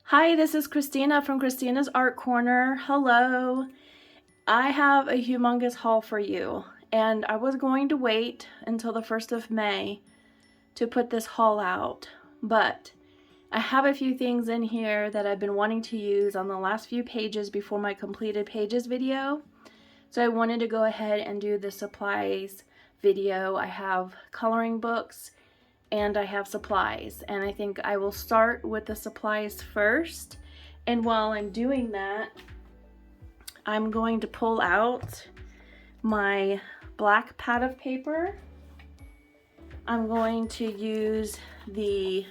Hi, this is Christina from Christina's Art Corner. Hello. I have a humongous haul for you, and I was going to wait until the 1st of May to put this haul out, but I have a few things in here that I've been wanting to use on the last few pages before my completed pages video. So I wanted to go ahead and do the supplies video. I have coloring books and I have supplies, and I think I will start with the supplies first. And while I'm doing that, I'm going to pull out my black pad of paper. I'm going to use the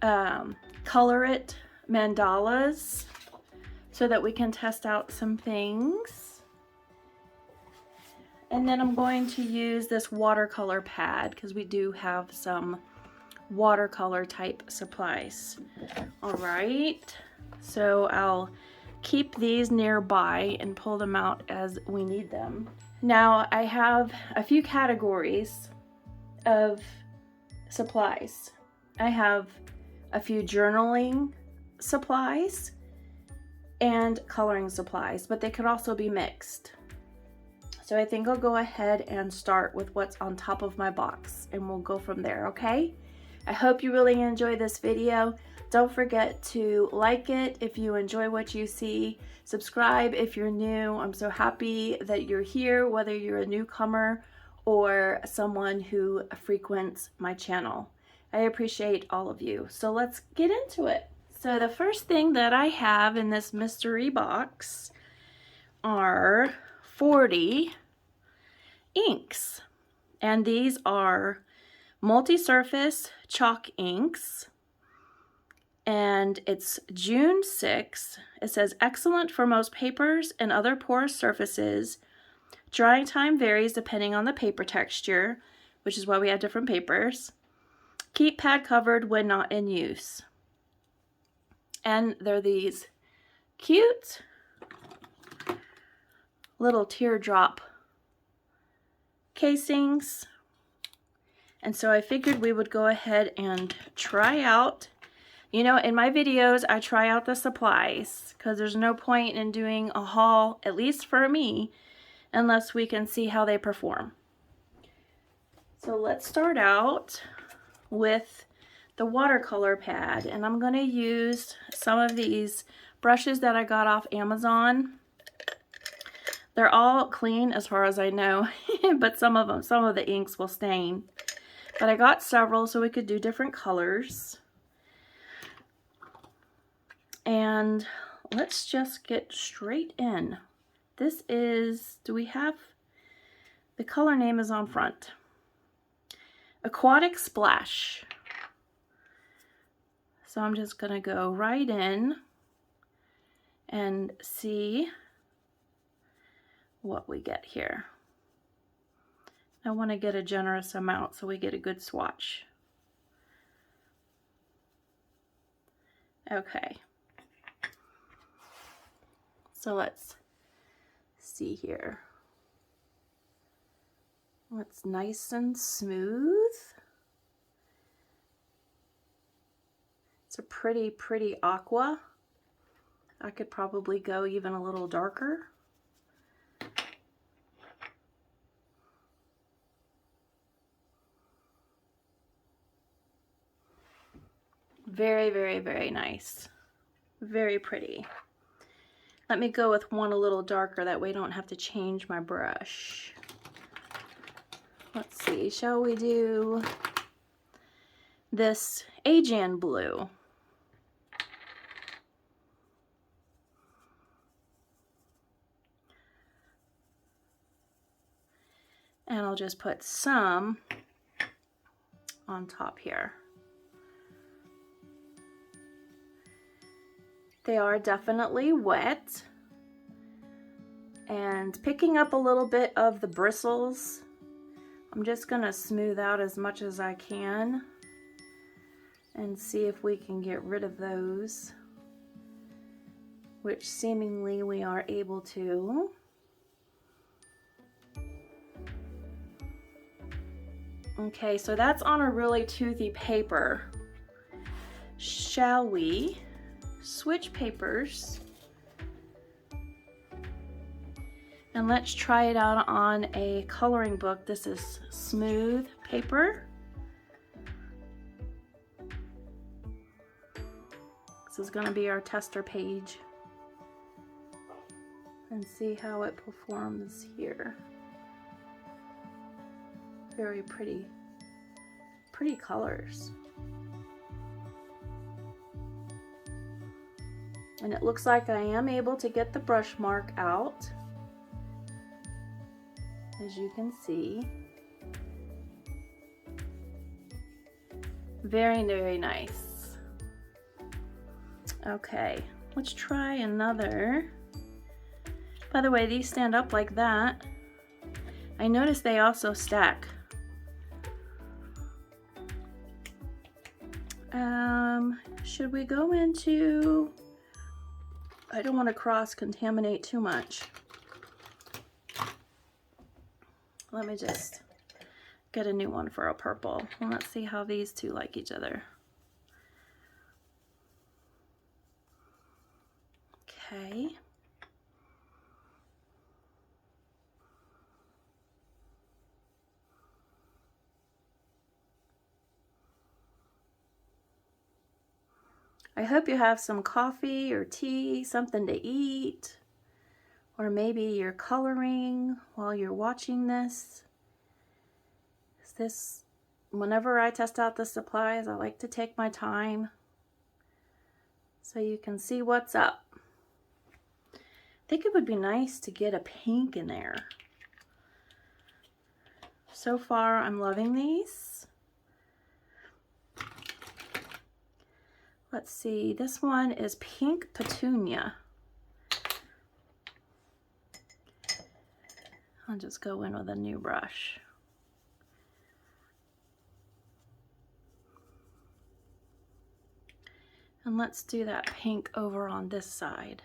Color It Mandalas so that we can test out some things. And then I'm going to use this watercolor pad because we do have some watercolor type supplies. All right, so I'll keep these nearby and pull them out as we need them. Now I have a few categories of supplies. I have a few journaling supplies and coloring supplies, but they could also be mixed. So I think I'll go ahead and start with what's on top of my box and we'll go from there, okay? I hope you really enjoy this video. Don't forget to like it if you enjoy what you see. Subscribe if you're new. I'm so happy that you're here, whether you're a newcomer or someone who frequents my channel. I appreciate all of you. So let's get into it. So the first thing that I have in this mystery box are 40 inks, and these are multi-surface chalk inks, and it's June 6. It says excellent for most papers and other porous surfaces. Drying time varies depending on the paper texture, which is why we have different papers. Keep pad covered when not in use. And they're these cute little teardrop casings. And so I figured we would go ahead and try out, you know, in my videos I try out the supplies because there's no point in doing a haul, at least for me, unless we can see how they perform. So let's start out with the watercolor pad, and I'm going to use some of these brushes that I got off Amazon. They're all clean as far as I know, but some of the inks will stain. But I got several so we could do different colors. And let's just get straight in. This is, do we have, the color name is on front. Aquatic Splash. So I'm just gonna go right in and see what we get here. I want to get a generous amount so we get a good swatch. Okay. So let's see here. It's nice and smooth. It's a pretty aqua. I could probably go even a little darker. Very nice. Very pretty. Let me go with one a little darker, that way I don't have to change my brush. Let's see, shall we do this Aegean blue? And I'll just put some on top here. They are definitely wet and picking up a little bit of the bristles. I'm just gonna smooth out as much as I can and see if we can get rid of those, which seemingly we are able to. Okay, so that's on a really toothy paper. Shall we switch papers. And let's try it out on a coloring book. This is smooth paper. This is going to be our tester page. And see how it performs here. Very pretty, pretty colors. And it looks like I am able to get the brush mark out, as you can see. Very, very nice. Okay, let's try another. By the way, these stand up like that. I noticed they also stack. Should we go into, I don't want to cross-contaminate too much. Let me just get a new one for a purple. And let's see how these two like each other. Okay. I hope you have some coffee or tea, something to eat, or maybe you're coloring while you're watching this. Whenever I test out the supplies, I like to take my time so you can see what's up. I think it would be nice to get a pink in there. So far, I'm loving these. Let's see, this one is Pink Petunia. I'll just go in with a new brush. And let's do that pink over on this side.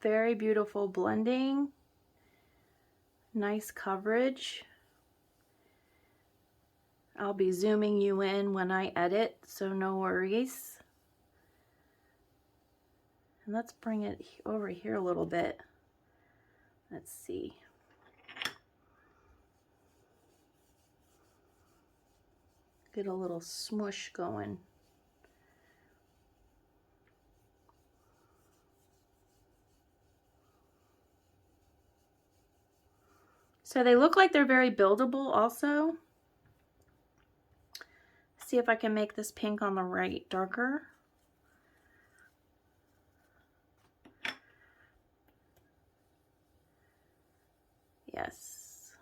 Very beautiful blending. Nice coverage. I'll be zooming you in when I edit, so no worries. And let's bring it over here a little bit. Let's see. Get a little smush going. So they look like they're very buildable also. See if I can make this pink on the right darker. Yes.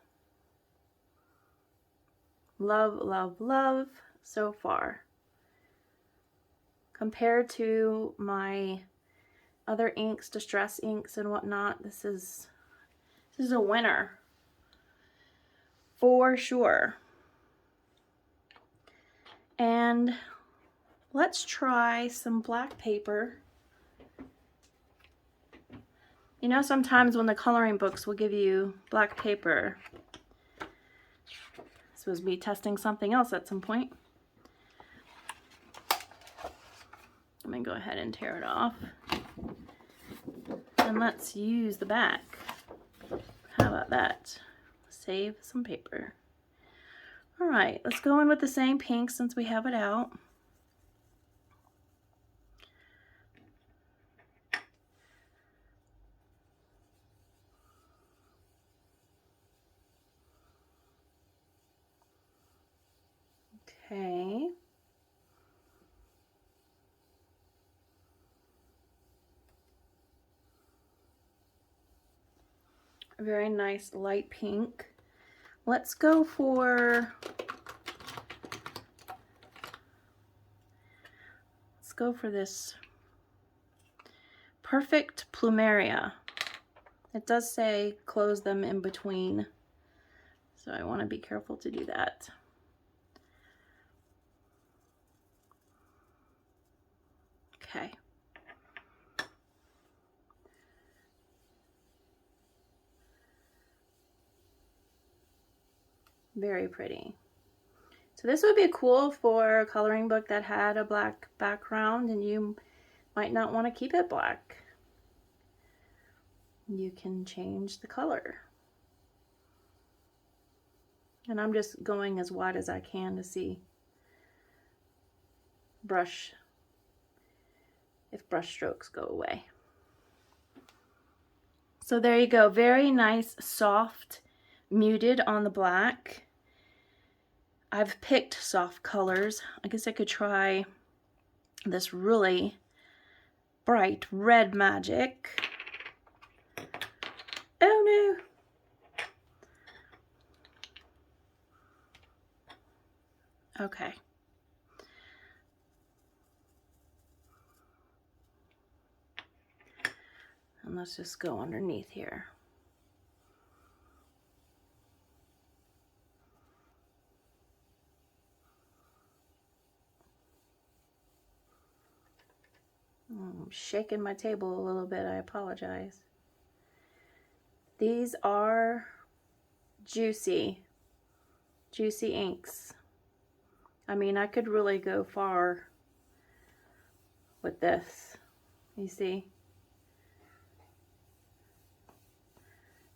Love, love, love so far. Compared to my other inks, distress inks and whatnot, this is a winner. For sure. And let's try some black paper. You know, sometimes when the coloring books will give you black paper. This was me testing something else at some point. Let me go ahead and tear it off. And let's use the back. How about that? Save some paper. All right, let's go in with the same pink since we have it out. Okay. A very nice light pink. Let's go for this Perfect Plumeria. It does say close them in between, so I want to be careful to do that. Okay. Very pretty. So this would be cool for a coloring book that had a black background and you might not want to keep it black. You can change the color. And I'm just going as wide as I can to see if brush strokes go away. So there you go, very nice, soft, muted on the black. I've picked soft colors. I guess I could try this really bright red magic. Oh no. Okay. And let's just go underneath here. I'm shaking my table a little bit, I apologize. These are juicy inks. I mean, I could really go far with this. You see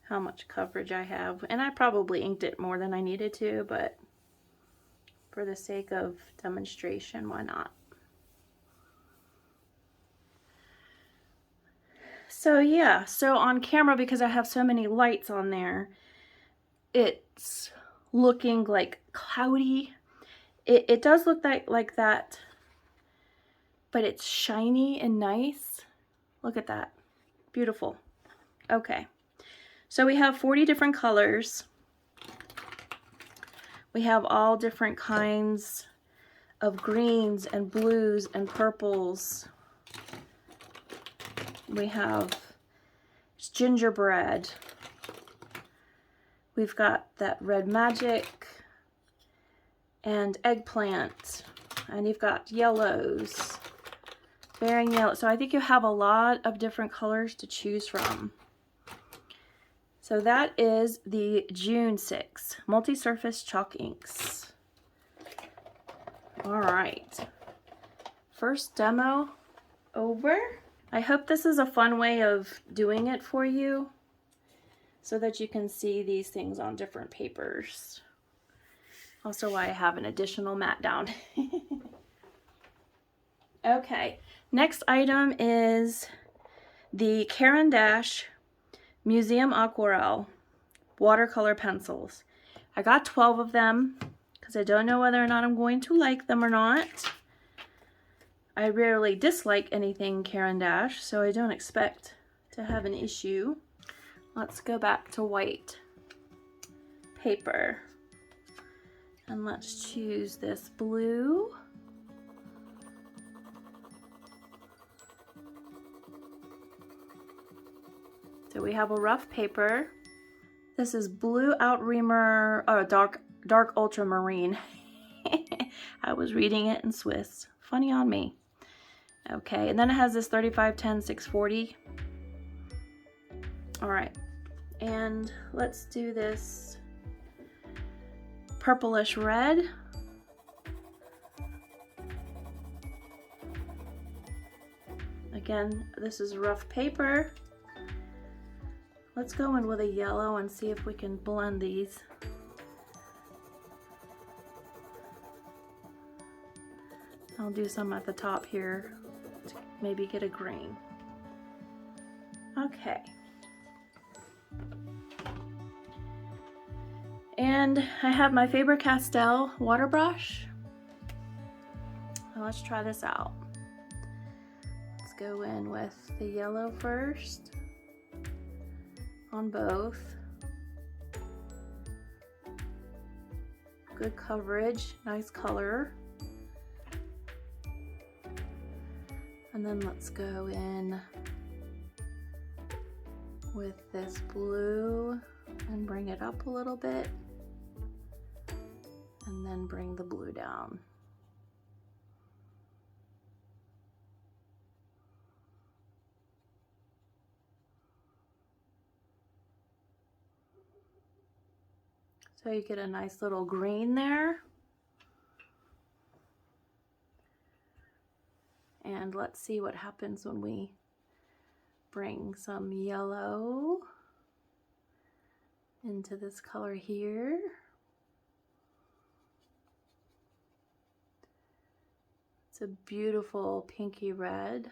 how much coverage I have, and I probably inked it more than I needed to, but for the sake of demonstration, why not? So yeah, so on camera, because I have so many lights on there, it's looking like cloudy. It does look like that, but it's shiny and nice. Look at that, beautiful. Okay. So we have 40 different colors. We have all different kinds of greens and blues and purples. We have gingerbread. We've got that red magic and eggplant. And you've got yellows, bearing yellow. So I think you have a lot of different colors to choose from. So that is the June 6 multi-surface chalk inks. All right, first demo over. I hope this is a fun way of doing it for you so that you can see these things on different papers. Also why I have an additional mat down. Okay, next item is the Caran d'Ache Museum Aquarelle watercolor pencils. I got 12 of them because I don't know whether or not I'm going to like them or not. I rarely dislike anything Caran d'Ache, so I don't expect to have an issue. Let's go back to white paper and let's choose this blue. So we have a rough paper. This is blue outreamer, or dark ultramarine. I was reading it in Swiss. Funny on me. Okay, and then it has this 3510-640. All right, and let's do this purplish red. Again, this is rough paper. Let's go in with a yellow and see if we can blend these. I'll do some at the top here to maybe get a green. Okay. And I have my Faber-Castell water brush. Now let's try this out. Let's go in with the yellow first. On both. Good coverage, nice color. And then let's go in with this blue and bring it up a little bit. And then bring the blue down. So you get a nice little green there. And let's see what happens when we bring some yellow into this color here. It's a beautiful pinky red.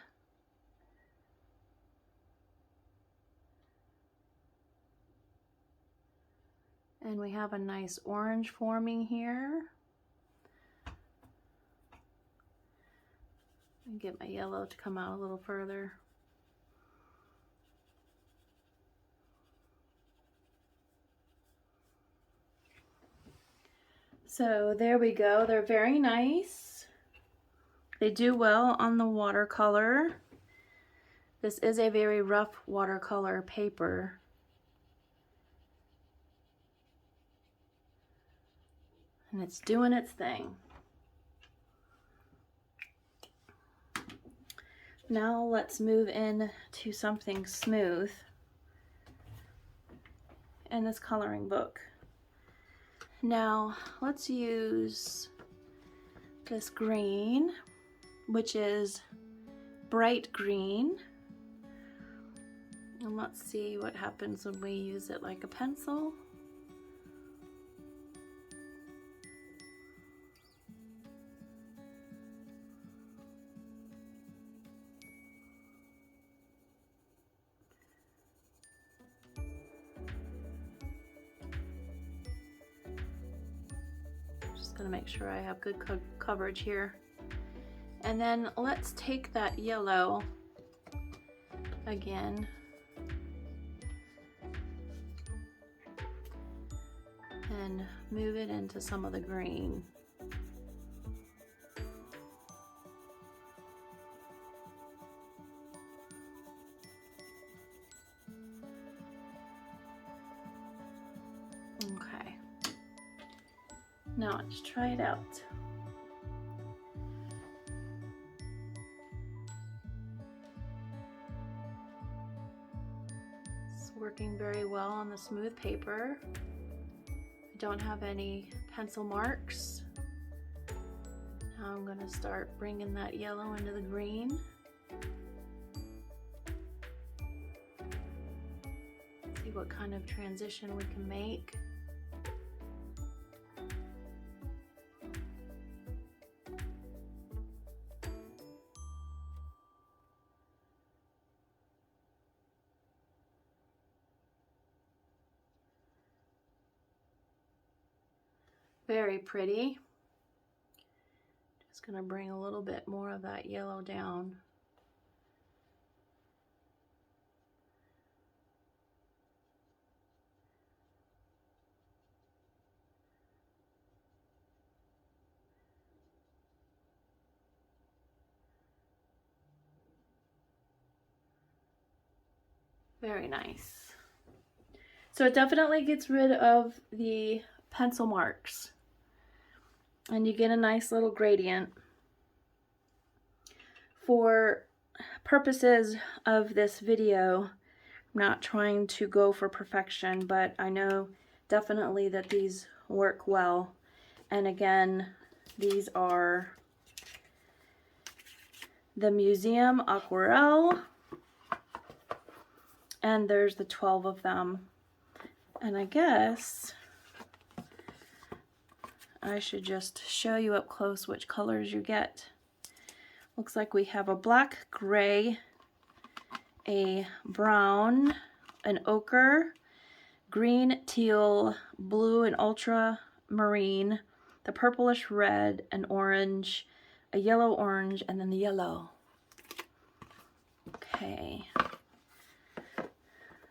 And we have a nice orange forming here. And get my yellow to come out a little further. So there we go. They're very nice. They do well on the watercolor. This is a very rough watercolor paper. And it's doing its thing. Now let's move in to something smooth in this coloring book. Now let's use this green, which is bright green. And let's see what happens when we use it like a pencil. Gonna make sure I have good coverage here. And then let's take that yellow again and move it into some of the green. Okay. Now let's try it out. It's working very well on the smooth paper. I don't have any pencil marks. Now I'm going to start bringing that yellow into the green. See what kind of transition we can make. Very pretty. Just going to bring a little bit more of that yellow down. Very nice. So it definitely gets rid of the pencil marks. And you get a nice little gradient. For purposes of this video, I'm not trying to go for perfection, but I know definitely that these work well. And again, these are the Museum Aquarelle, and there's the 12 of them. And I guess I should just show you up close which colors you get. Looks like we have a black, gray, a brown, an ochre, green, teal, blue, and ultramarine, the purplish red, an orange, a yellow orange, and then the yellow. Okay.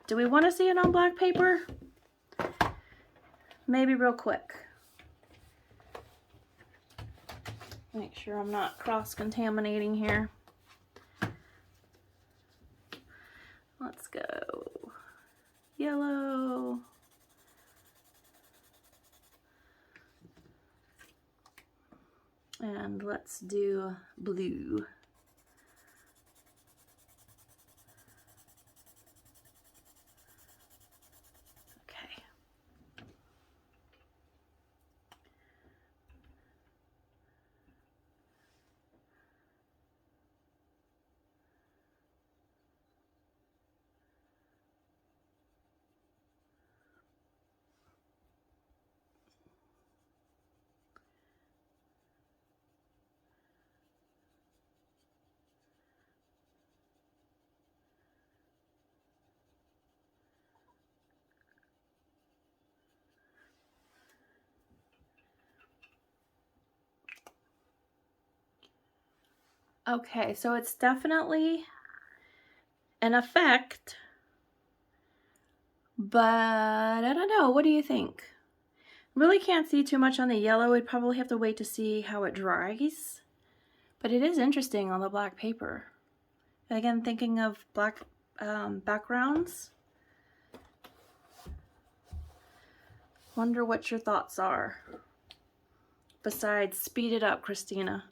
Do we want to see it on black paper? Maybe real quick. Make sure I'm not cross-contaminating here. Let's go yellow. And let's do blue. Okay. Okay, so it's definitely an effect, but I don't know. What do you think? Really can't see too much on the yellow. We'd probably have to wait to see how it dries. But it is interesting on the black paper. Again, thinking of black backgrounds. Wonder what your thoughts are. Besides, speed it up, Christina.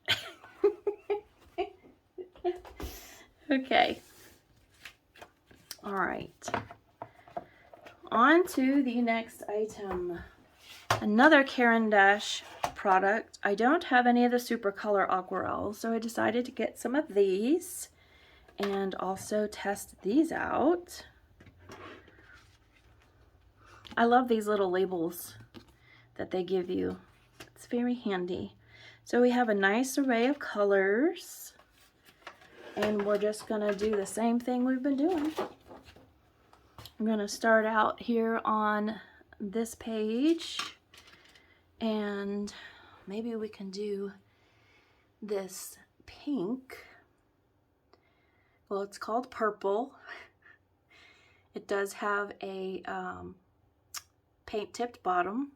Okay. All right. On to the next item. Another Caran d'Ache product. I don't have any of the super color aquarels, so I decided to get some of these and also test these out. I love these little labels that they give you. It's very handy. So we have a nice array of colors, and we're just gonna do the same thing we've been doing. I'm gonna start out here on this page, and maybe we can do this pink. Well, it's called purple. It does have a paint tipped bottom.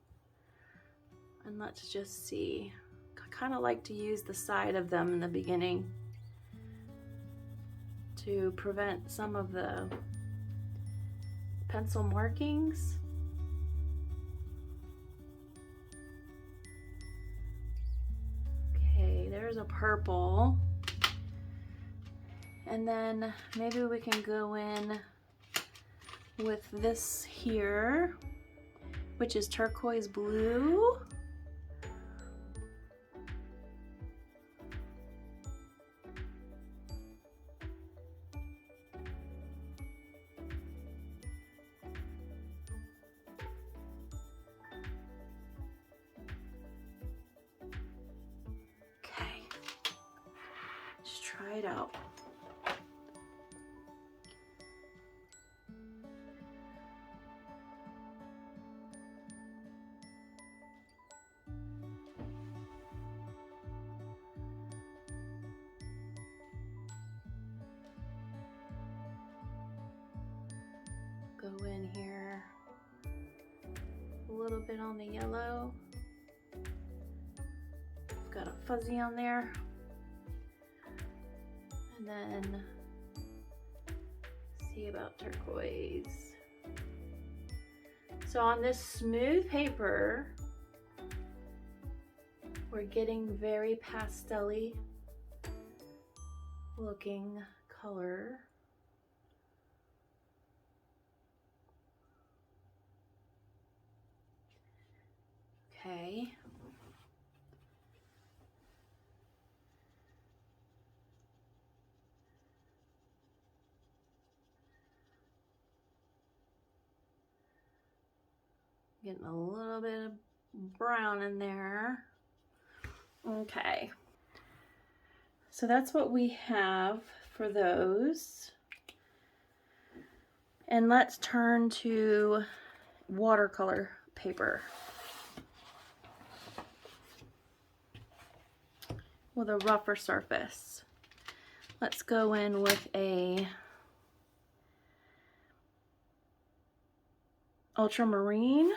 And let's just see. I kind of like to use the side of them in the beginning to prevent some of the pencil markings. Okay, there's a purple. And then maybe we can go in with this here, which is turquoise blue. Okay, let's try it out. Go in here a little bit on the yellow. Got a fuzzy on there, and then see about turquoise. So on this smooth paper, we're getting very pastel-y looking color. Okay. Getting a little bit of brown in there. Okay. So that's what we have for those. And let's turn to watercolor paper with a rougher surface. Let's go in with a ultramarine.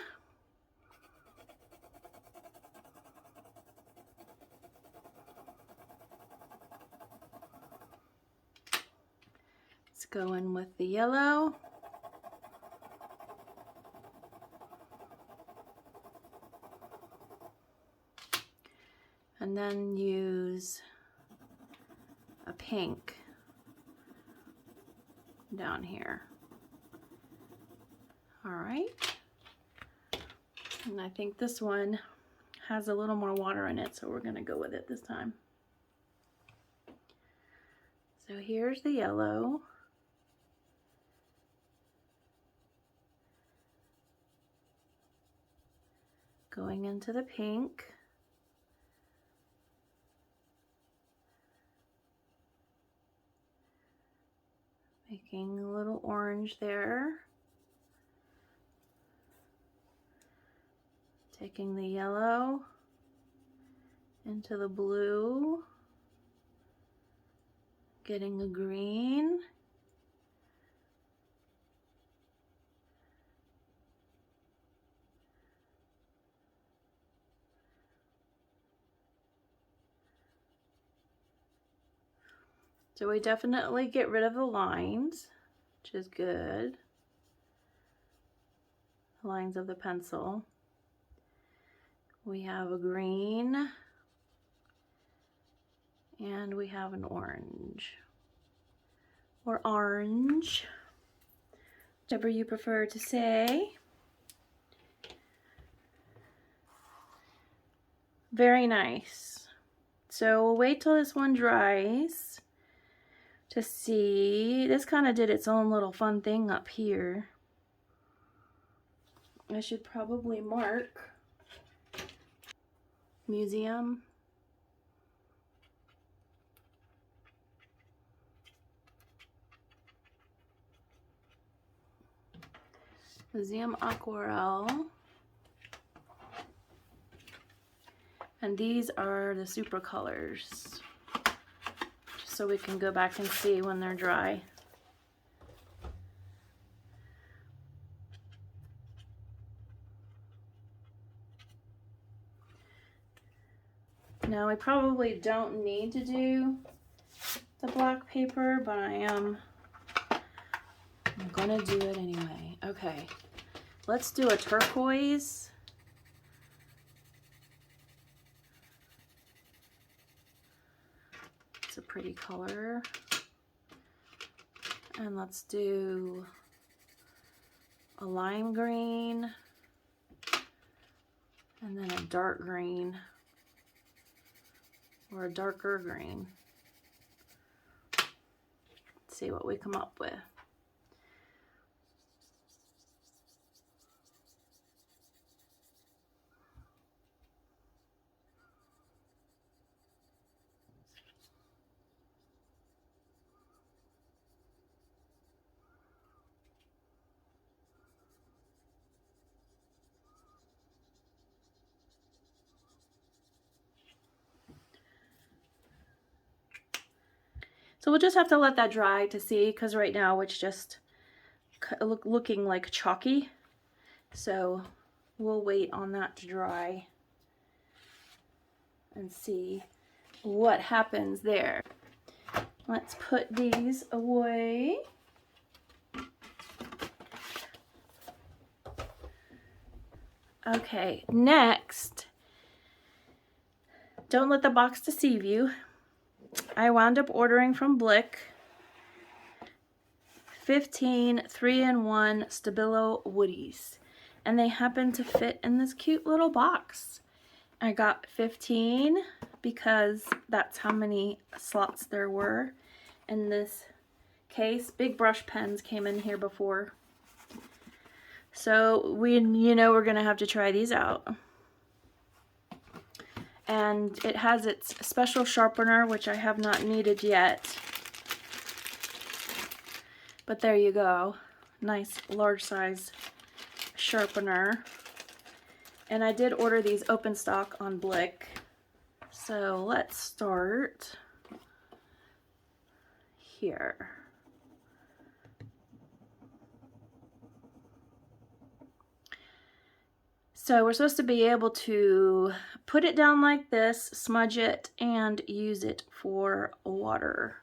Let's go in with the yellow. And then use a pink down here. All right. And I think this one has a little more water in it, so we're gonna go with it this time. So here's the yellow. Going into the pink. Making a little orange there. Taking the yellow into the blue. getting a green. So we definitely get rid of the lines, which is good. The lines of the pencil. We have a green, and we have an orange, or orange, whichever you prefer to say. Very nice. So we'll wait till this one dries to see. This kind of did its own little fun thing up here. I should probably mark museum. Museum Aquarelle. And these are the super colors, just so we can go back and see when they're dry. Now we probably don't need to do the black paper, but I'm gonna do it anyway. Okay, let's do a turquoise. It's a pretty color. And let's do a lime green, and then a dark green, or a darker green. Let's see what we come up with. So we'll just have to let that dry to see, because right now it's just looking like chalky. So we'll wait on that to dry and see what happens there. Let's put these away. Okay, next, don't let the box deceive you. I wound up ordering from Budek 15 3-in-1 Stabilo Woodies, and they happen to fit in this cute little box. I got 15 because that's how many slots there were in this case. Big brush pens came in here before, so we're gonna have to try these out. And it has its special sharpener, which I have not needed yet. But there you go. Nice large size sharpener. And I did order these open stock on Budek. So let's start here. So we're supposed to be able to put it down like this, smudge it, and use it for water.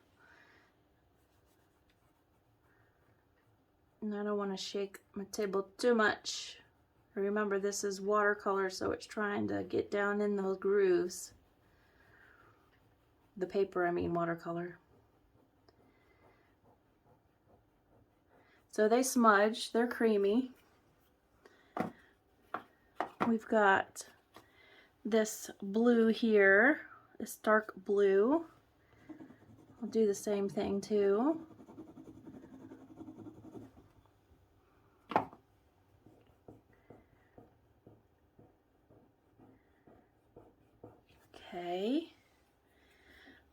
And I don't want to shake my table too much. Remember, this is watercolor, so it's trying to get down in those grooves. The paper, I mean watercolor. So they smudge, they're creamy. We've got this blue here, this dark blue. I'll do the same thing too. Okay,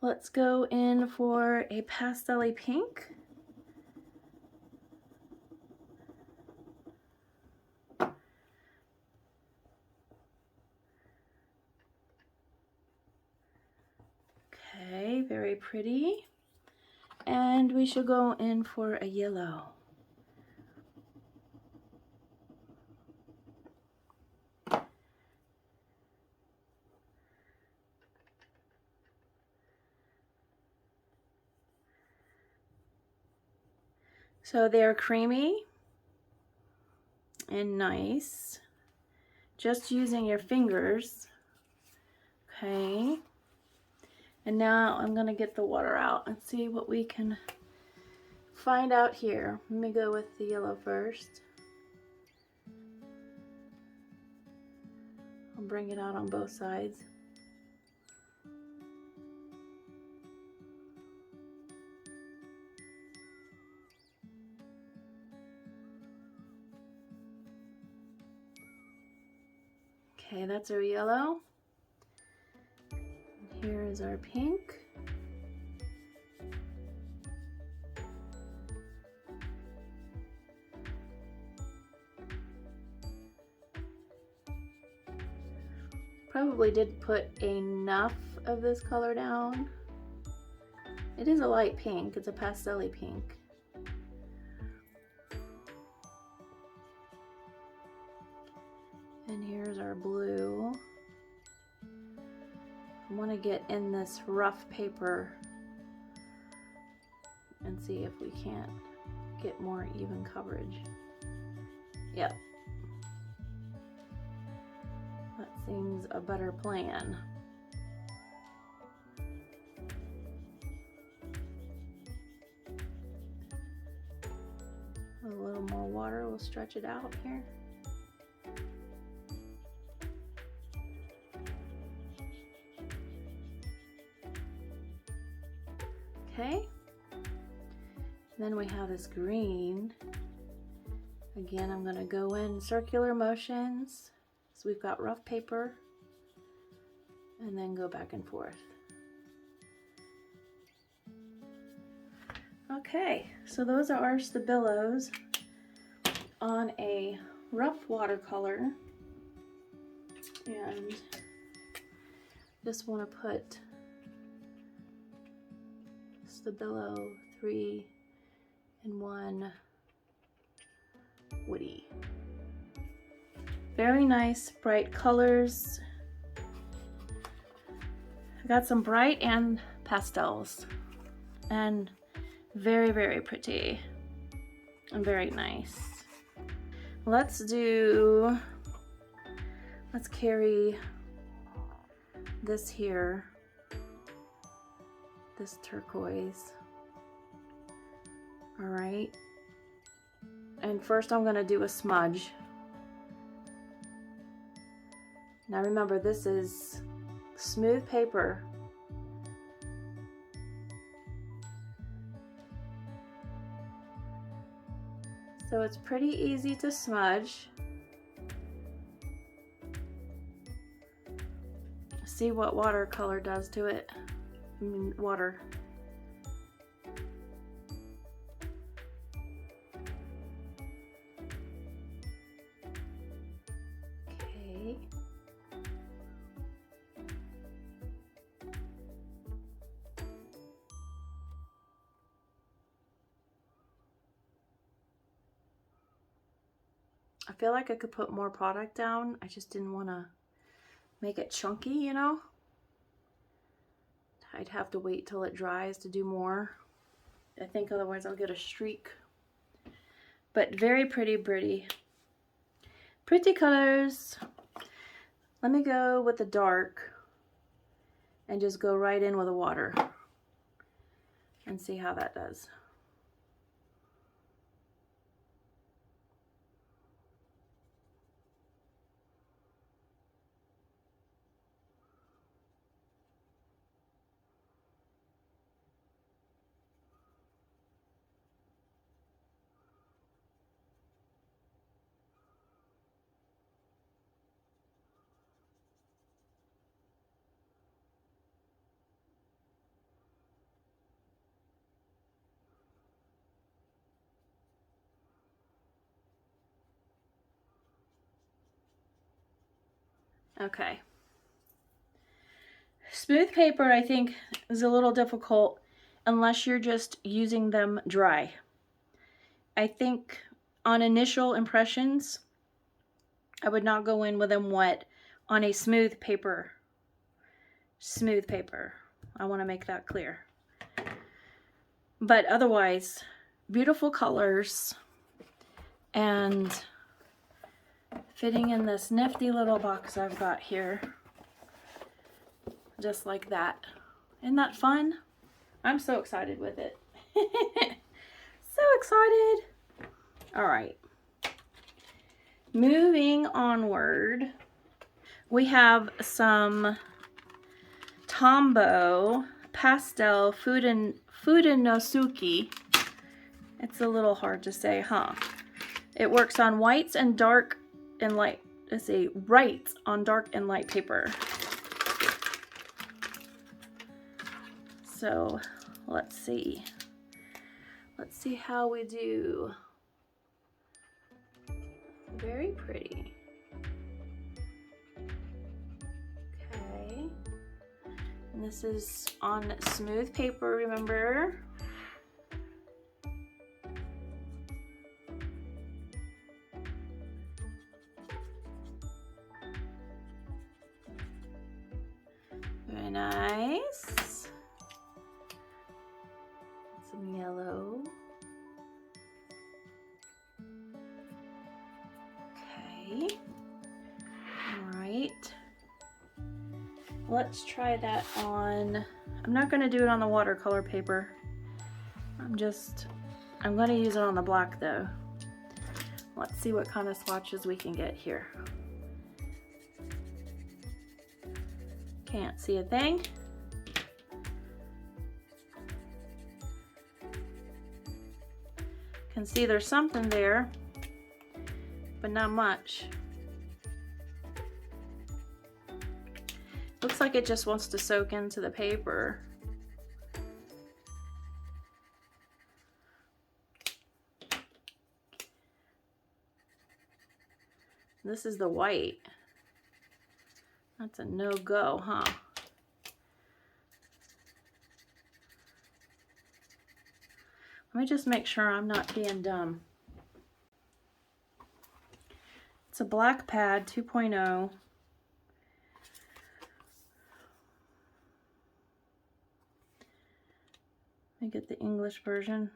let's go in for a pastel-y pink. Okay, very pretty. And we should go in for a yellow. So they're creamy and nice. Just using your fingers. Okay. And now I'm gonna get the water out and see what we can find out here. Let me go with the yellow first. I'll bring it out on both sides. Okay, that's our yellow. Here is our pink. Probably did put enough of this color down. It is a light pink, it's a pastel-y pink. And here's our blue. I want to get in this rough paper and see if we can't get more even coverage. Yep. That seems a better plan. A little more water will stretch it out here. Okay, then we have this green. Again, I'm going to go in circular motions. So we've got rough paper and then go back and forth. Okay, so those are our Stabilos on a rough watercolor. And just want to put Stabilo 3-in-1 Woody. Very nice bright colors. I got some bright and pastels, and very, very pretty and very nice. Let's carry this here, this turquoise. All right, and first I'm going to do a smudge. Now remember, this is smooth paper. So it's pretty easy to smudge. See what watercolor does to it. I mean, water. Okay. I feel like I could put more product down. I just didn't want to make it chunky, you know? I'd have to wait till it dries to do more. I think otherwise I'll get a streak. But very pretty, pretty. Pretty colors. Let me go with the dark and just go right in with the water and see how that does. Okay. Smooth paper, I think, is a little difficult unless you're just using them dry. I think on initial impressions, I would not go in with them wet on a smooth paper. Smooth paper. I want to make that clear. But otherwise, beautiful colors and fitting in this nifty little box I've got here. Just like that. Isn't that fun? I'm so excited with it. So excited. All right. Moving onward, we have some Tombow Pastel Fudenosuke. It's a little hard to say, huh? It works on whites and dark and light. Let's see, writes on dark and light paper. So let's see. Let's see how we do. Very pretty. Okay. And this is on smooth paper, remember? Very nice. Some yellow. Okay. All right. Let's try that on. I'm not going to do it on the watercolor paper. I'm going to use it on the black though. Let's see what kind of swatches we can get here. Can't see a thing. Can see there's something there, but not much. Looks like it just wants to soak into the paper. This is the white. That's a no-go, huh? Let me just make sure I'm not being dumb. It's a black pad 2.0. Let me get the English version.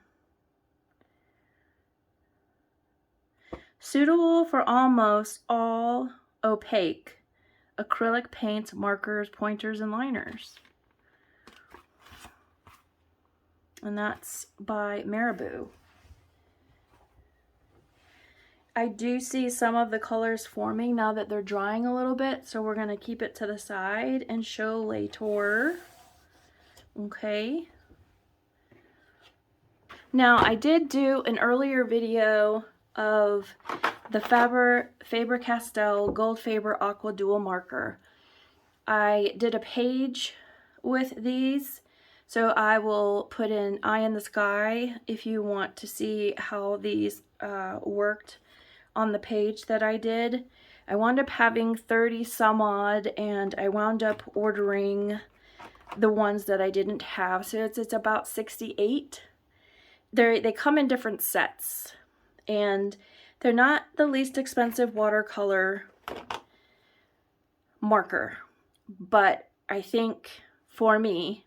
Suitable for almost all opaque acrylic paints, markers, pointers, and liners. And that's by Marabou. I do see some of the colors forming now that they're drying a little bit, so we're going to keep it to the side and show later. Okay. Now, I did do an earlier video of the Faber-Castell Gold Faber Aqua Dual Marker. I did a page with these, so I will put in Eye in the Sky if you want to see how these worked on the page that I did. I wound up having 30 some odd, and I wound up ordering the ones that I didn't have, so it's about 68. They come in different sets, and they're not the least expensive watercolor marker, but I think for me,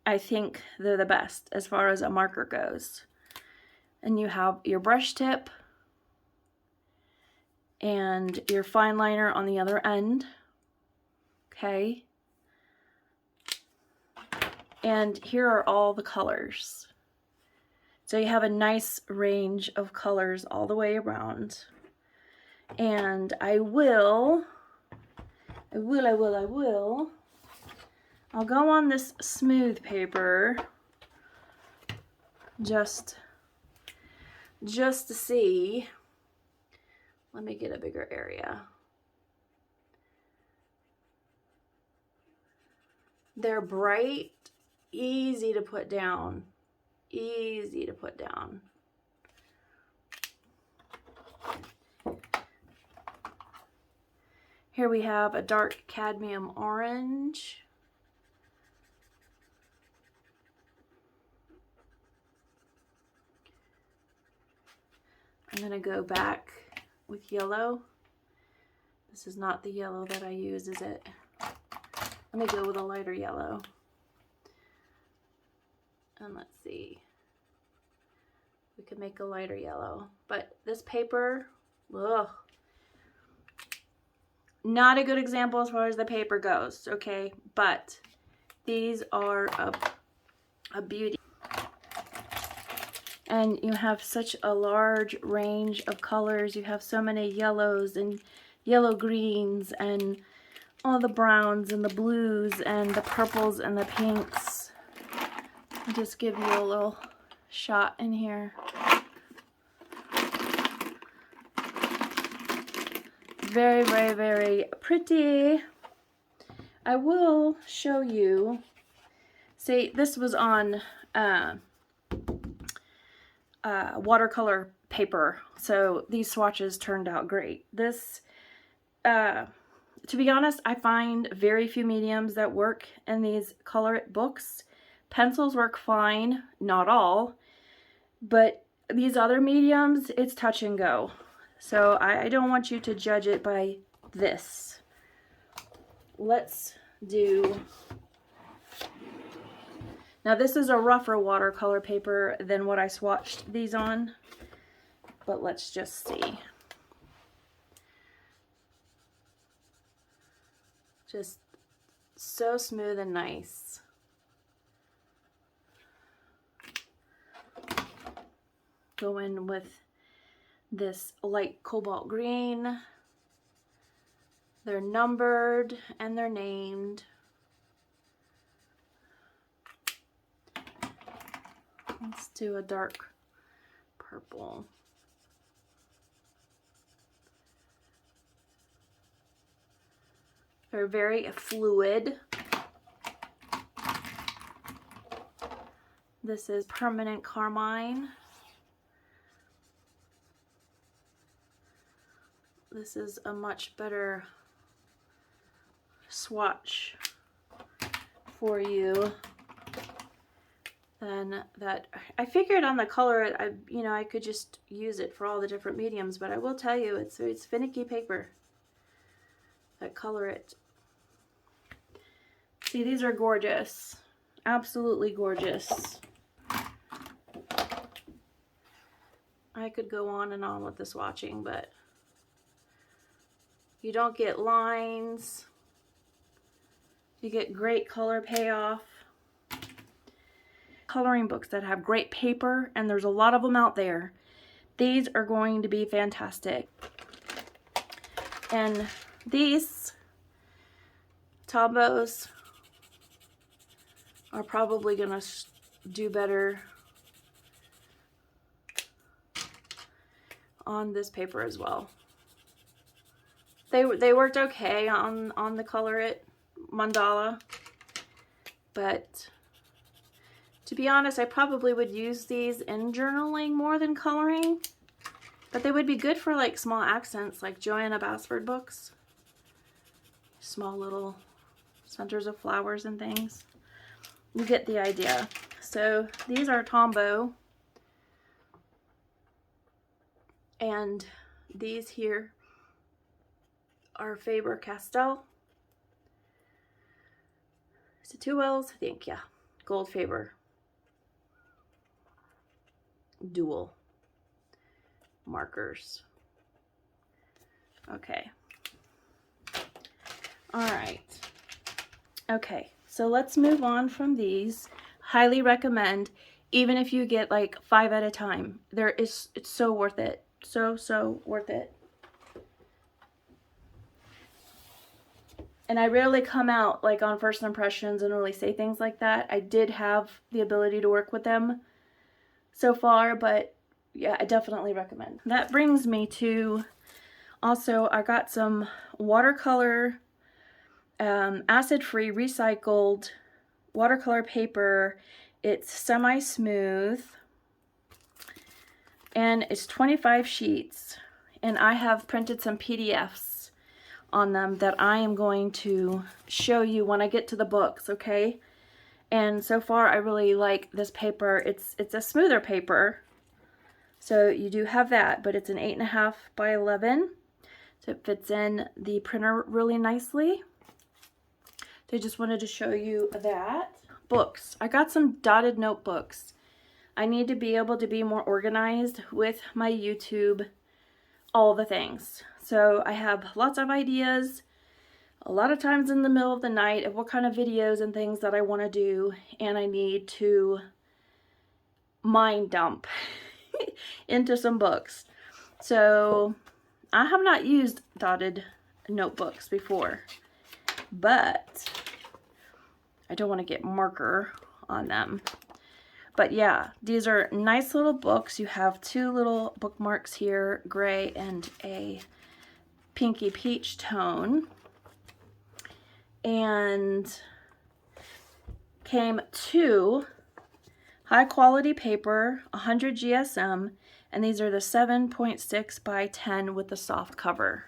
I think they're the best as far as a marker goes. And you have your brush tip and your fine liner on the other end. Okay. And here are all the colors. So you have a nice range of colors all the way around. And I'll go on this smooth paper just to see. Let me get a bigger area. They're bright, easy to put down. Easy to put down. Here we have a dark cadmium orange. I'm gonna go back with yellow. This is not the yellow that I use, is it? Let me go with a lighter yellow. And let's see. We could make a lighter yellow. But this paper, ugh. Not a good example as far as the paper goes, okay? But these are a beauty. And you have such a large range of colors. You have so many yellows and yellow greens and all the browns and the blues and the purples and the pinks. I'll just give you a little shot in here. Very, very, very pretty. I will show you. See, this was on watercolor paper, so these swatches turned out great. This, to be honest, I find very few mediums that work in these color books. Pencils work fine, not all, but these other mediums, it's touch and go. So I don't want you to judge it by this. Let's do... Now this is a rougher watercolor paper than what I swatched these on, but let's just see. Just so smooth and nice. Go in with this light cobalt green. They're numbered and they're named. Let's do a dark purple. They're very fluid. This is Permanent Carmine. This is a much better swatch for you than that. I figured on the color, I could just use it for all the different mediums, but I will tell you, it's finicky paper that color it. See, these are gorgeous, absolutely gorgeous. I could go on and on with the swatching, but you don't get lines. You get great color payoff. Coloring books that have great paper, and there's a lot of them out there. These are going to be fantastic. And these Tombos are probably gonna do better on this paper as well. They worked okay on the Color It mandala, but to be honest, I probably would use these in journaling more than coloring, but they would be good for like small accents like Joanna Basford books. Small little centers of flowers and things. You get the idea. So these are Tombow, and these here are Faber-Castell. Is it 2 L's? I think, yeah. Gold Faber. Dual markers. Okay. All right. Okay, so let's move on from these. Highly recommend, even if you get like 5 at a time. It's so worth it. So worth it. And I rarely come out like on first impressions and really say things like that. I did have the ability to work with them so far, but yeah, I definitely recommend. That brings me to, also I got some watercolor acid-free recycled watercolor paper. It's semi-smooth and it's 25 sheets, and I have printed some PDFs on them that I am going to show you when I get to the books, okay? And so far I really like this paper. It's a smoother paper So you do have that, but it's an 8.5 by 11. So it fits in the printer really nicely. So I just wanted to show you that. Books. I got some dotted notebooks. I need to be able to be more organized with my YouTube, all the things. So I have lots of ideas, a lot of times in the middle of the night, of what kind of videos and things that I want to do, and I need to mind dump into some books. So I have not used dotted notebooks before, but I don't want to get marker on them. But yeah, these are nice little books. You have two little bookmarks here, gray and a pinky peach tone. And came two high quality paper, 100 GSM, and these are the 7.6 by 10 with the soft cover.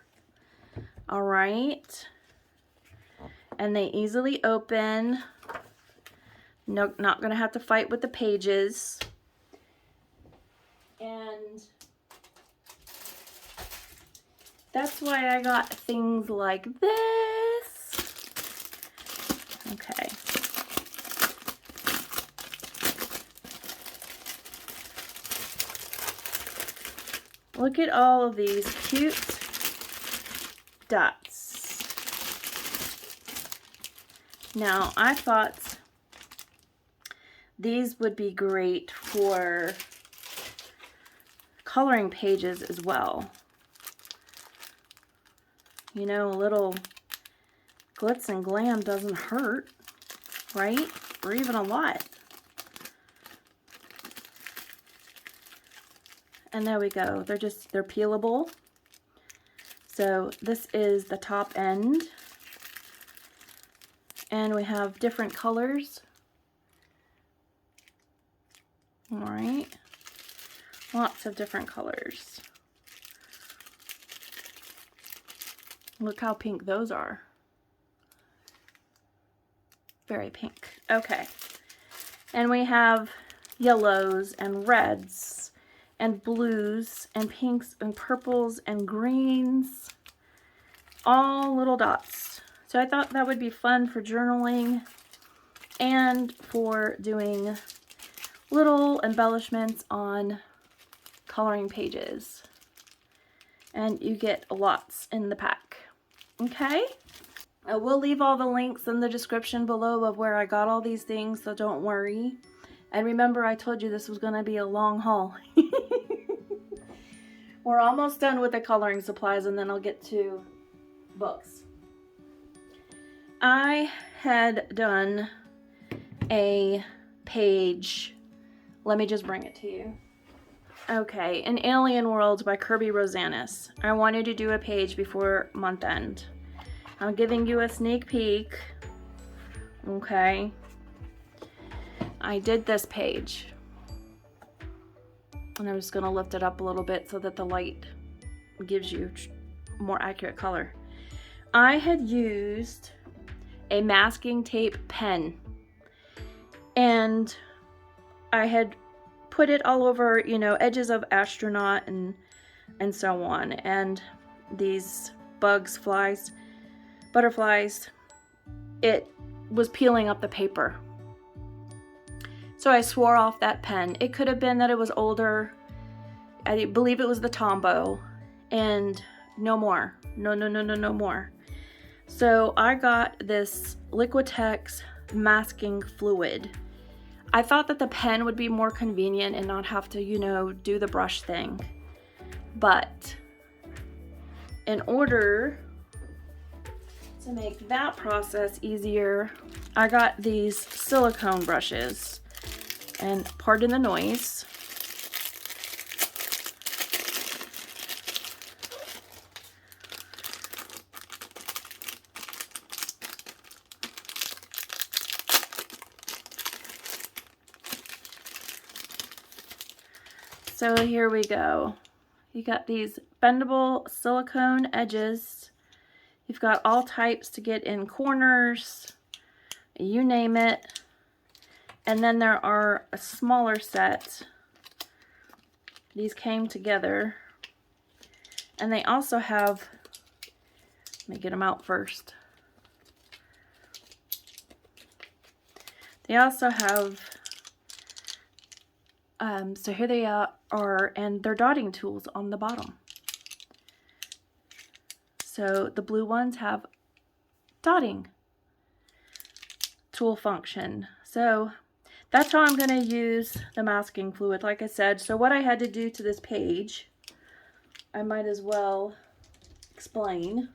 All right. And they easily open. No, not going to have to fight with the pages. And that's why I got things like this. Okay. Look at all of these cute dots. Now, I thought these would be great for coloring pages as well. You know, a little glitz and glam doesn't hurt, right? Or even a lot. And there we go. They're peelable. So this is the top end. And we have different colors. All right. Lots of different colors. Look how pink those are. Very pink. Okay. And we have yellows and reds and blues and pinks and purples and greens. All little dots. So I thought that would be fun for journaling and for doing little embellishments on coloring pages. And you get lots in the pack. Okay? I will leave all the links in the description below of where I got all these things, so don't worry. And remember, I told you this was going to be a long haul. We're almost done with the coloring supplies, and then I'll get to books. I had done a page. Let me just bring it to you. Okay, An Alien World by Kirby Rosanis. I wanted to do a page before month end. I'm giving you a sneak peek. Okay. I did this page. And I'm just going to lift it up a little bit so that the light gives you more accurate color. I had used a masking tape pen. And I had put it all over, you know, edges of astronaut and so on. And these bugs, flies, butterflies, it was peeling up the paper. So I swore off that pen. It could have been that it was older. I believe it was the Tombow. And no more. No more. So I got this Liquitex masking fluid. I thought that the pen would be more convenient and not have to, you know, do the brush thing. But in order to make that process easier, I got these silicone brushes. And pardon the noise. So here we go. You got these bendable silicone edges. You've got all types to get in corners, you name it. And then there are a smaller set these came together. And they also have, let me get them out first. They also have, so here they are, and they're dotting tools on the bottom. So the blue ones have dotting tool function. So that's how I'm going to use the masking fluid, like I said. So what I had to do to this page, I might as well explain,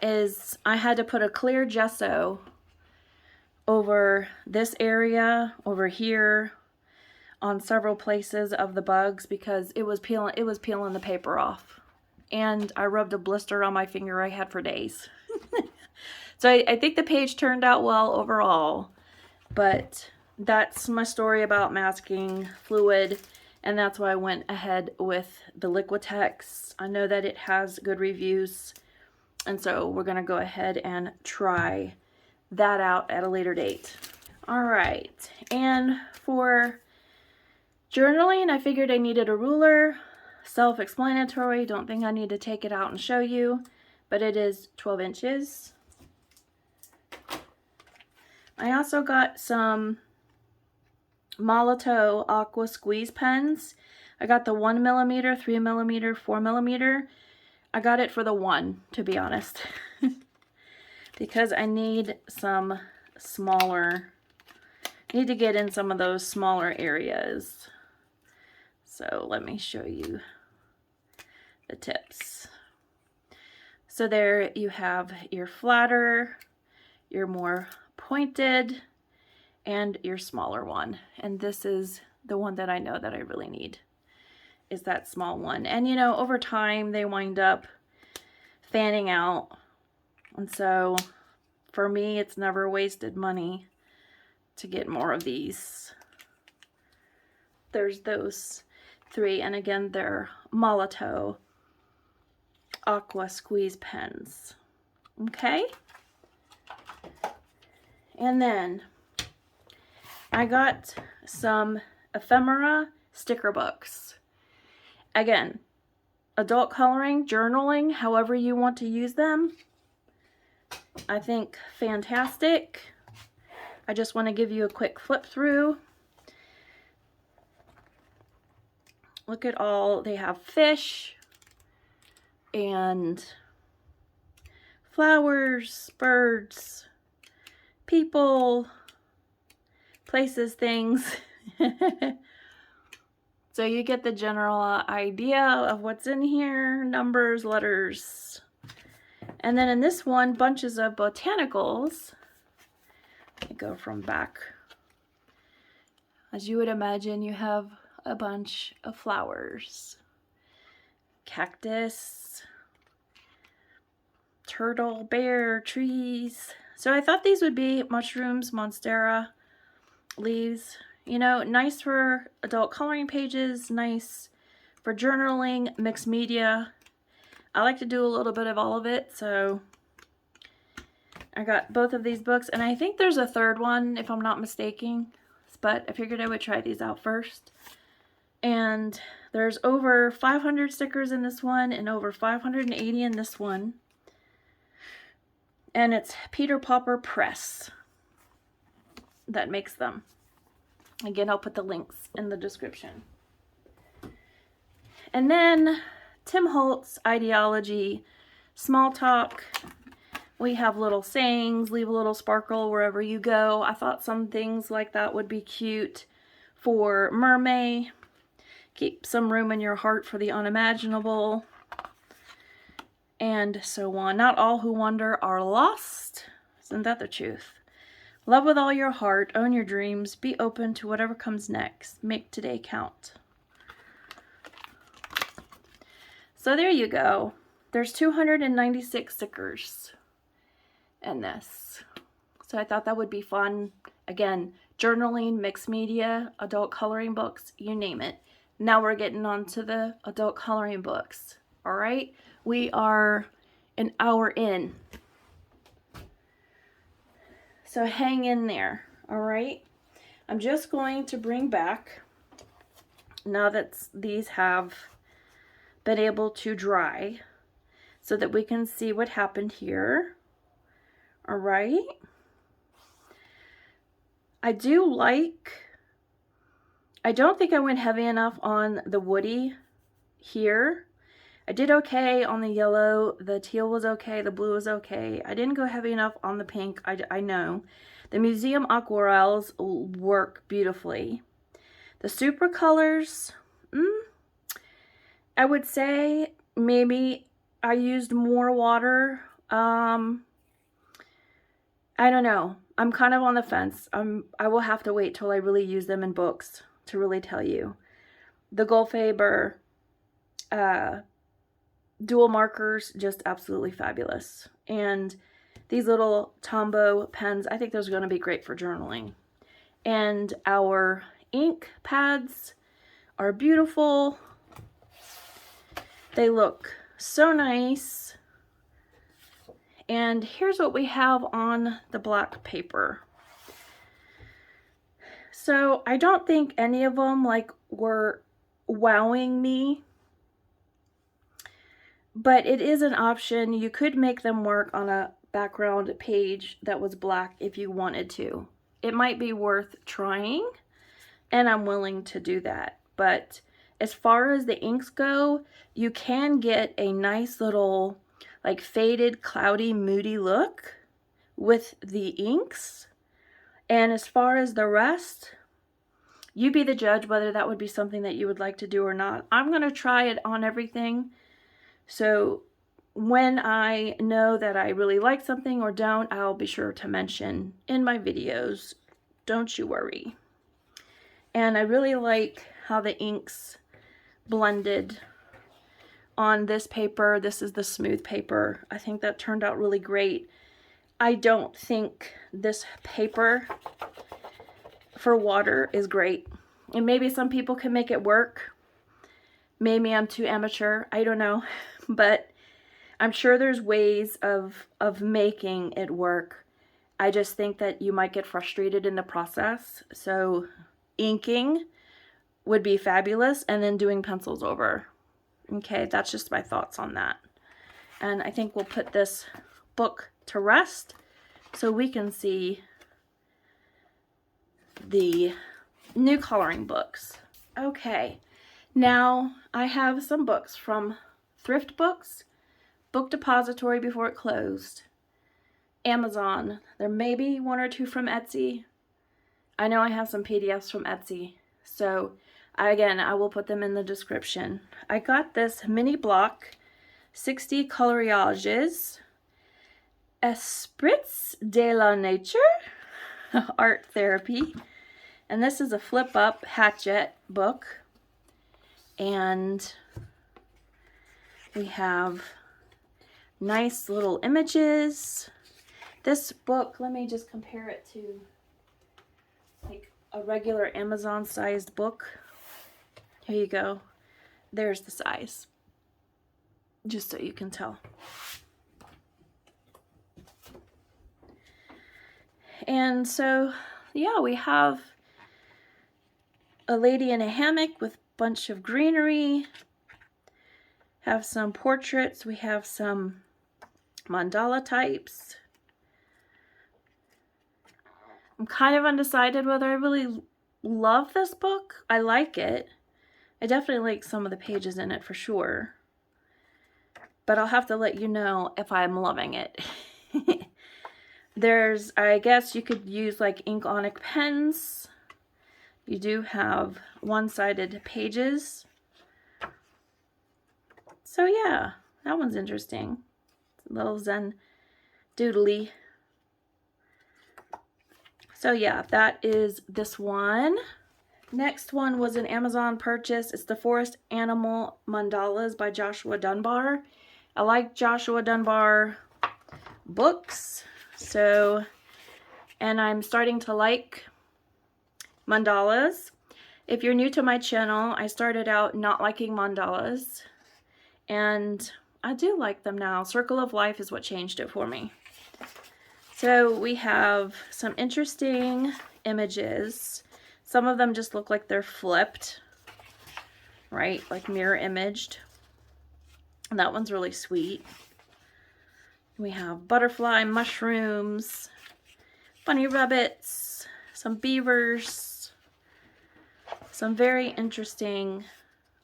is I had to put a clear gesso over this area, over here, on several places of the bugs because it was peeling the paper off. And I rubbed a blister on my finger I had for days. So I think the page turned out well overall, but that's my story about masking fluid, and that's why I went ahead with the Liquitex. I know that it has good reviews, and so we're gonna go ahead and try that out at a later date. All right, and for journaling, I figured I needed a ruler. Self-explanatory, don't think I need to take it out and show you, but it is 12 inches. I also got some Molotow Aqua Squeeze pens. I got the 1mm, 3mm, 4mm. I got it for the 1, to be honest, because I need some smaller, need to get in some of those smaller areas. So let me show you the tips. So there you have your flatter, your more pointed, and your smaller one. And this is the one that I know that I really need, is that small one. And you know, over time they wind up fanning out. And so for me, it's never wasted money to get more of these. There's those 3, and again, they're Molotow Aqua Squeeze pens. Okay? And then I got some ephemera sticker books. Again, adult coloring, journaling, however you want to use them. I think fantastic. I just want to give you a quick flip through. Look at all, they have fish and flowers, birds, people, places, things. So you get the general idea of what's in here, numbers, letters. And then in this one, bunches of botanicals. I go from back. As you would imagine, you have a bunch of flowers. Cactus, turtle, bear, trees. So I thought these would be mushrooms, monstera, leaves. You know, nice for adult coloring pages, nice for journaling, mixed media. I like to do a little bit of all of it, so I got both of these books, and I think there's a third one if I'm not mistaken, but I figured I would try these out first. And there's over 500 stickers in this one and over 580 in this one. And it's Peter Popper Press that makes them. Again, I'll put the links in the description. And then Tim Holtz Ideology Small Talk. We have little sayings, leave a little sparkle wherever you go. I thought some things like that would be cute for MerMay. Keep some room in your heart for the unimaginable. And so on. Not all who wander are lost. Isn't that the truth? Love with all your heart, own your dreams, be open to whatever comes next. Make today count. So there you go. There's 296 stickers in this. So I thought that would be fun. Again, journaling, mixed media, adult coloring books, you name it. Now we're getting on to the adult coloring books. All right, we are an hour in. So hang in there, all right? I'm just going to bring back now that these have been able to dry so that we can see what happened here. All right. I don't think I went heavy enough on the woody here. I did okay on the yellow, the teal was okay, the blue was okay. I didn't go heavy enough on the pink, I know. The museum aquarels work beautifully. The super colors, I would say maybe I used more water. I don't know. I'm kind of on the fence. I will have to wait till I really use them in books to really tell you. The Goldfaber dual markers, just absolutely fabulous. And these little Tombow pens, I think those are going to be great for journaling. And our ink pads are beautiful. They look so nice. And here's what we have on the black paper. So I don't think any of them like were wowing me, but it is an option. You could make them work on a background page that was black if you wanted to. It might be worth trying, and I'm willing to do that. But as far as the inks go, you can get a nice little like faded, cloudy, moody look with the inks. And as far as the rest, you be the judge whether that would be something that you would like to do or not. I'm going to try it on everything. So when I know that I really like something or don't, I'll be sure to mention in my videos. Don't you worry. And I really like how the inks blended on this paper. This is the smooth paper. I think that turned out really great. I don't think this paper for water is great. And maybe some people can make it work. Maybe I'm too amateur. I don't know. But I'm sure there's ways of making it work. I just think that you might get frustrated in the process. So inking would be fabulous, and then doing pencils over. Okay, that's just my thoughts on that. And I think we'll put this book to rest so we can see the new coloring books. Okay, now I have some books from Thrift Books, Book Depository before it closed, Amazon. There may be one or two from Etsy. I know I have some PDFs from Etsy, so again, I will put them in the description. I got this Mini-bloc 60 colorages, Esprits de la Nature, Arteterapia, and this is a flip-up Hachette book, and we have nice little images. This book, let me just compare it to like a regular Amazon-sized book. Here you go. There's the size, just so you can tell. And so, yeah, we have a lady in a hammock with a bunch of greenery. Have some portraits. We have some mandala types. I'm kind of undecided whether I really love this book. I like it. I definitely like some of the pages in it for sure. But I'll have to let you know if I'm loving it. There's, I guess you could use like ink-onic pens. You do have one-sided pages. So yeah, that one's interesting. It's a little Zen doodly. So yeah, that is this one. Next one was an Amazon purchase. It's the Forest Animal Mandalas by Joshua Dunbar. I like Joshua Dunbar books. So, and I'm starting to like mandalas. If you're new to my channel, I started out not liking mandalas, and I do like them now. Circle of Life is what changed it for me. So we have some interesting images. Some of them just look like they're flipped. right? Like mirror imaged. And that one's really sweet. We have butterfly, mushrooms, bunny rabbits, some beavers, some very interesting,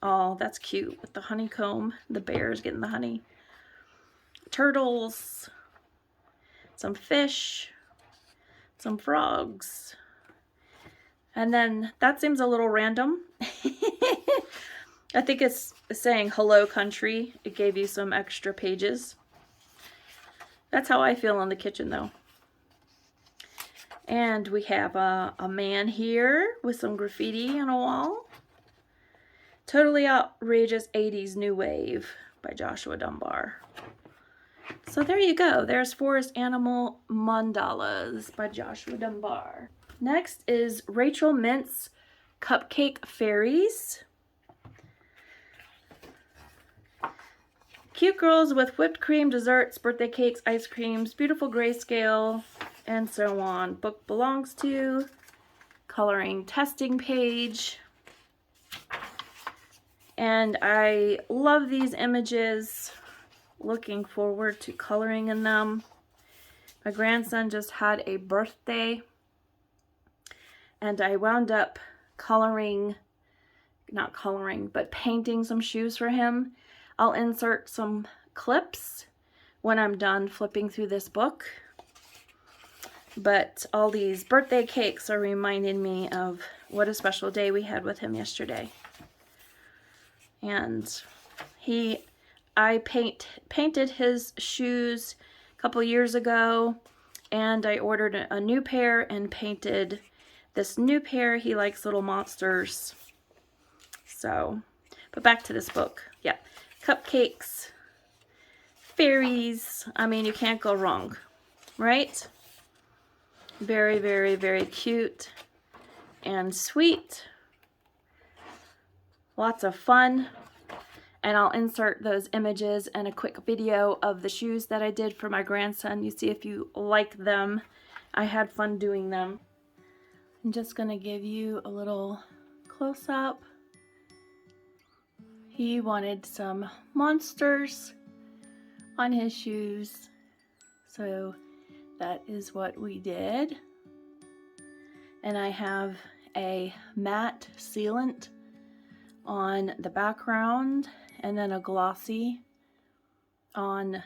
oh, that's cute with the honeycomb, the bears getting the honey, turtles, some fish, some frogs, and then that seems a little random. I think it's saying hello country. It gave you some extra pages. That's how I feel in the kitchen though. And we have a man here with some graffiti on a wall. Totally Outrageous 80s New Wave by Joshua Dunbar. So there you go. There's Forest Animal Mandalas by Joshua Dunbar. Next is Rachel Mintz Cupcake Fairies. Cute girls with whipped cream, desserts, birthday cakes, ice creams, beautiful grayscale, and so on. Book belongs to. Coloring testing page. And I love these images. Looking forward to coloring in them. My grandson just had a birthday. And I wound up painting some shoes for him. I'll insert some clips when I'm done flipping through this book. But all these birthday cakes are reminding me of what a special day we had with him yesterday. And I painted his shoes a couple years ago, and I ordered a new pair and painted this new pair. He likes little monsters. So, but back to this book. Yeah. Cupcakes, fairies. I mean, you can't go wrong, right? Very, very, very cute and sweet. Lots of fun. And I'll insert those images and a quick video of the shoes that I did for my grandson. You see if you like them. I had fun doing them. I'm just going to give you a little close-up. He wanted some monsters on his shoes, so that is what we did. And I have a matte sealant on the background and then a glossy on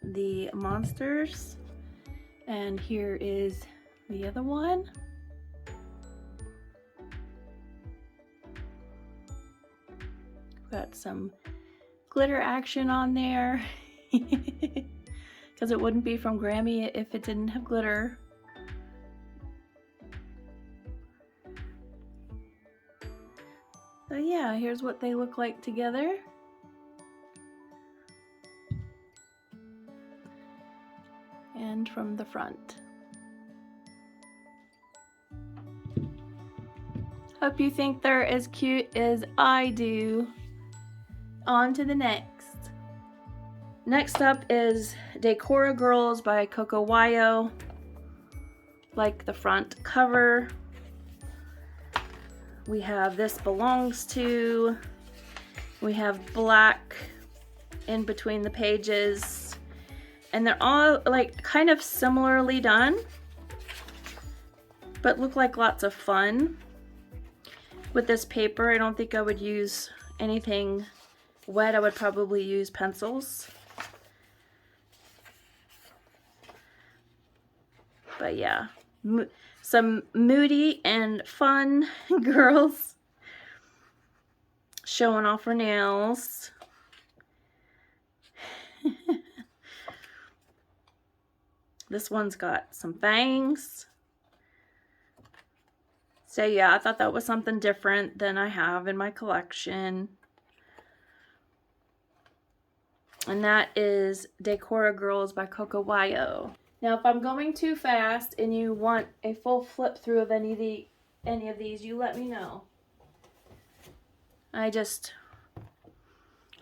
the monsters. And here is the other one. Got some glitter action on there because it wouldn't be from Grammy if it didn't have glitter. So yeah, here's what they look like together. And from the front. Hope you think they're as cute as I do. On to the next. Next up is Decora Girls by Coco Wyo. Like the front cover. We have This Belongs To. We have black in between the pages. And they're all like kind of similarly done, but look like lots of fun. With this paper, I don't think I would use anything wet. I would probably use pencils. But yeah, some moody and fun girls showing off her nails. This one's got some fangs. So yeah, I thought that was something different than I have in my collection. And that is Decora Girls by Coco Wyo. Now, if I'm going too fast and you want a full flip through of any of these, you let me know. I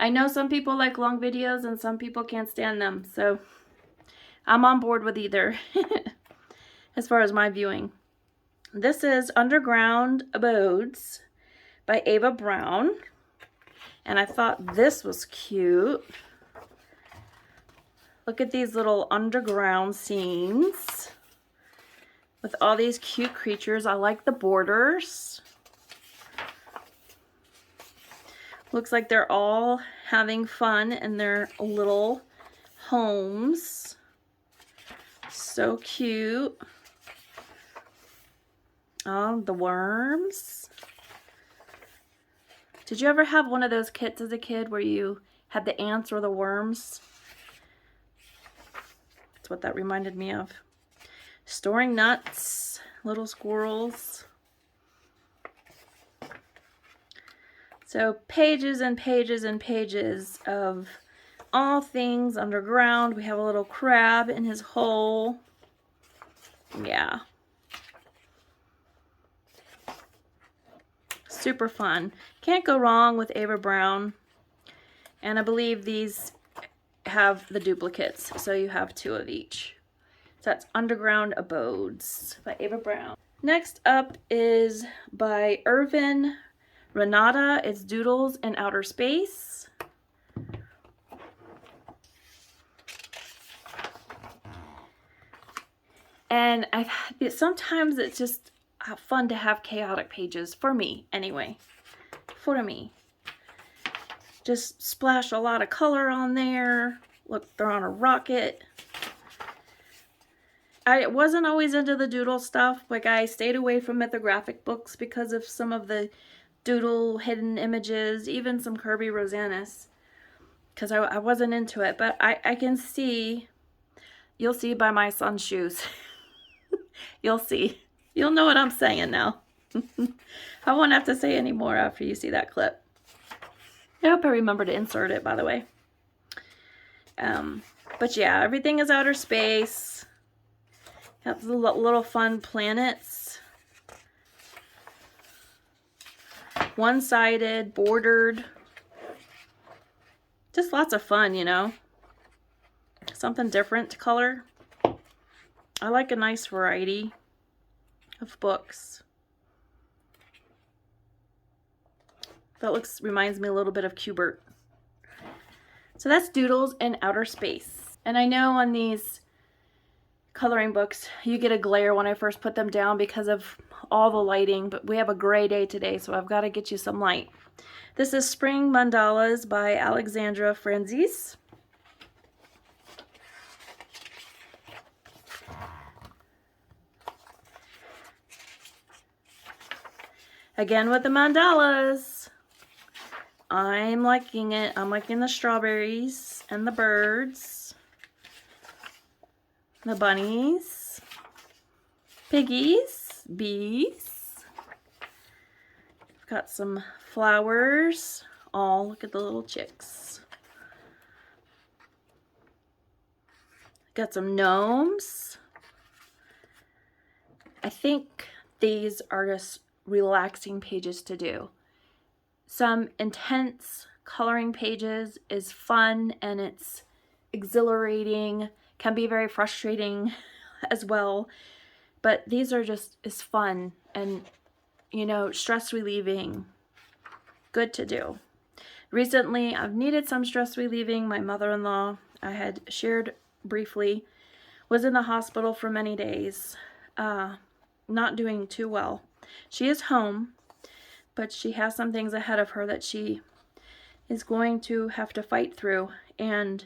know some people like long videos and some people can't stand them, so I'm on board with either as far as my viewing. This is Underground Abodes by Ava Brown. And I thought this was cute. Look at these little underground scenes with all these cute creatures. I like the borders. Looks like they're all having fun in their little homes. So cute. Oh, the worms. Did you ever have one of those kits as a kid where you had the ants or the worms? That's what that reminded me of. Storing nuts, little squirrels. So pages and pages and pages of all things underground. We have a little crab in his hole. Yeah. Super fun. Can't go wrong with Ava Brown. And I believe these have the duplicates, so you have 2 of each. So that's Underground Abodes by Ava Brown. Next up is by Irvin Renata. It's Doodles in Outer Space. And sometimes it's just fun to have chaotic pages, for me anyway. For me. Just splash a lot of color on there. Look, they're on a rocket. I wasn't always into the doodle stuff. Like, I stayed away from mythographic books because of some of the doodle hidden images, even some Kirby Rosanis, because I wasn't into it. But I can see, you'll see by my son's shoes. You'll see. You'll know what I'm saying now. I won't have to say any more after you see that clip. I hope I remember to insert it, by the way. But yeah, everything is outer space. Got the little fun planets. One-sided, bordered. Just lots of fun, you know. Something different to color. I like a nice variety of books. That reminds me a little bit of Cubert. So that's Doodles in Outer Space. And I know on these coloring books, you get a glare when I first put them down because of all the lighting, but we have a gray day today, so I've got to get you some light. This is Spring Mandalas by Alexandra Franzese. Again with the mandalas. I'm liking it. I'm liking the strawberries and the birds, the bunnies, piggies, bees. Got some flowers. Oh, look at the little chicks. Got some gnomes. I think these are just relaxing pages to do. Some intense coloring pages is fun and it's exhilarating, can be very frustrating as well, but these are just is fun and, you know, stress relieving, good to do. Recently I've needed some stress relieving. My mother-in-law, I had shared briefly, was in the hospital for many days, not doing too well. She is home, but she has some things ahead of her that she is going to have to fight through. And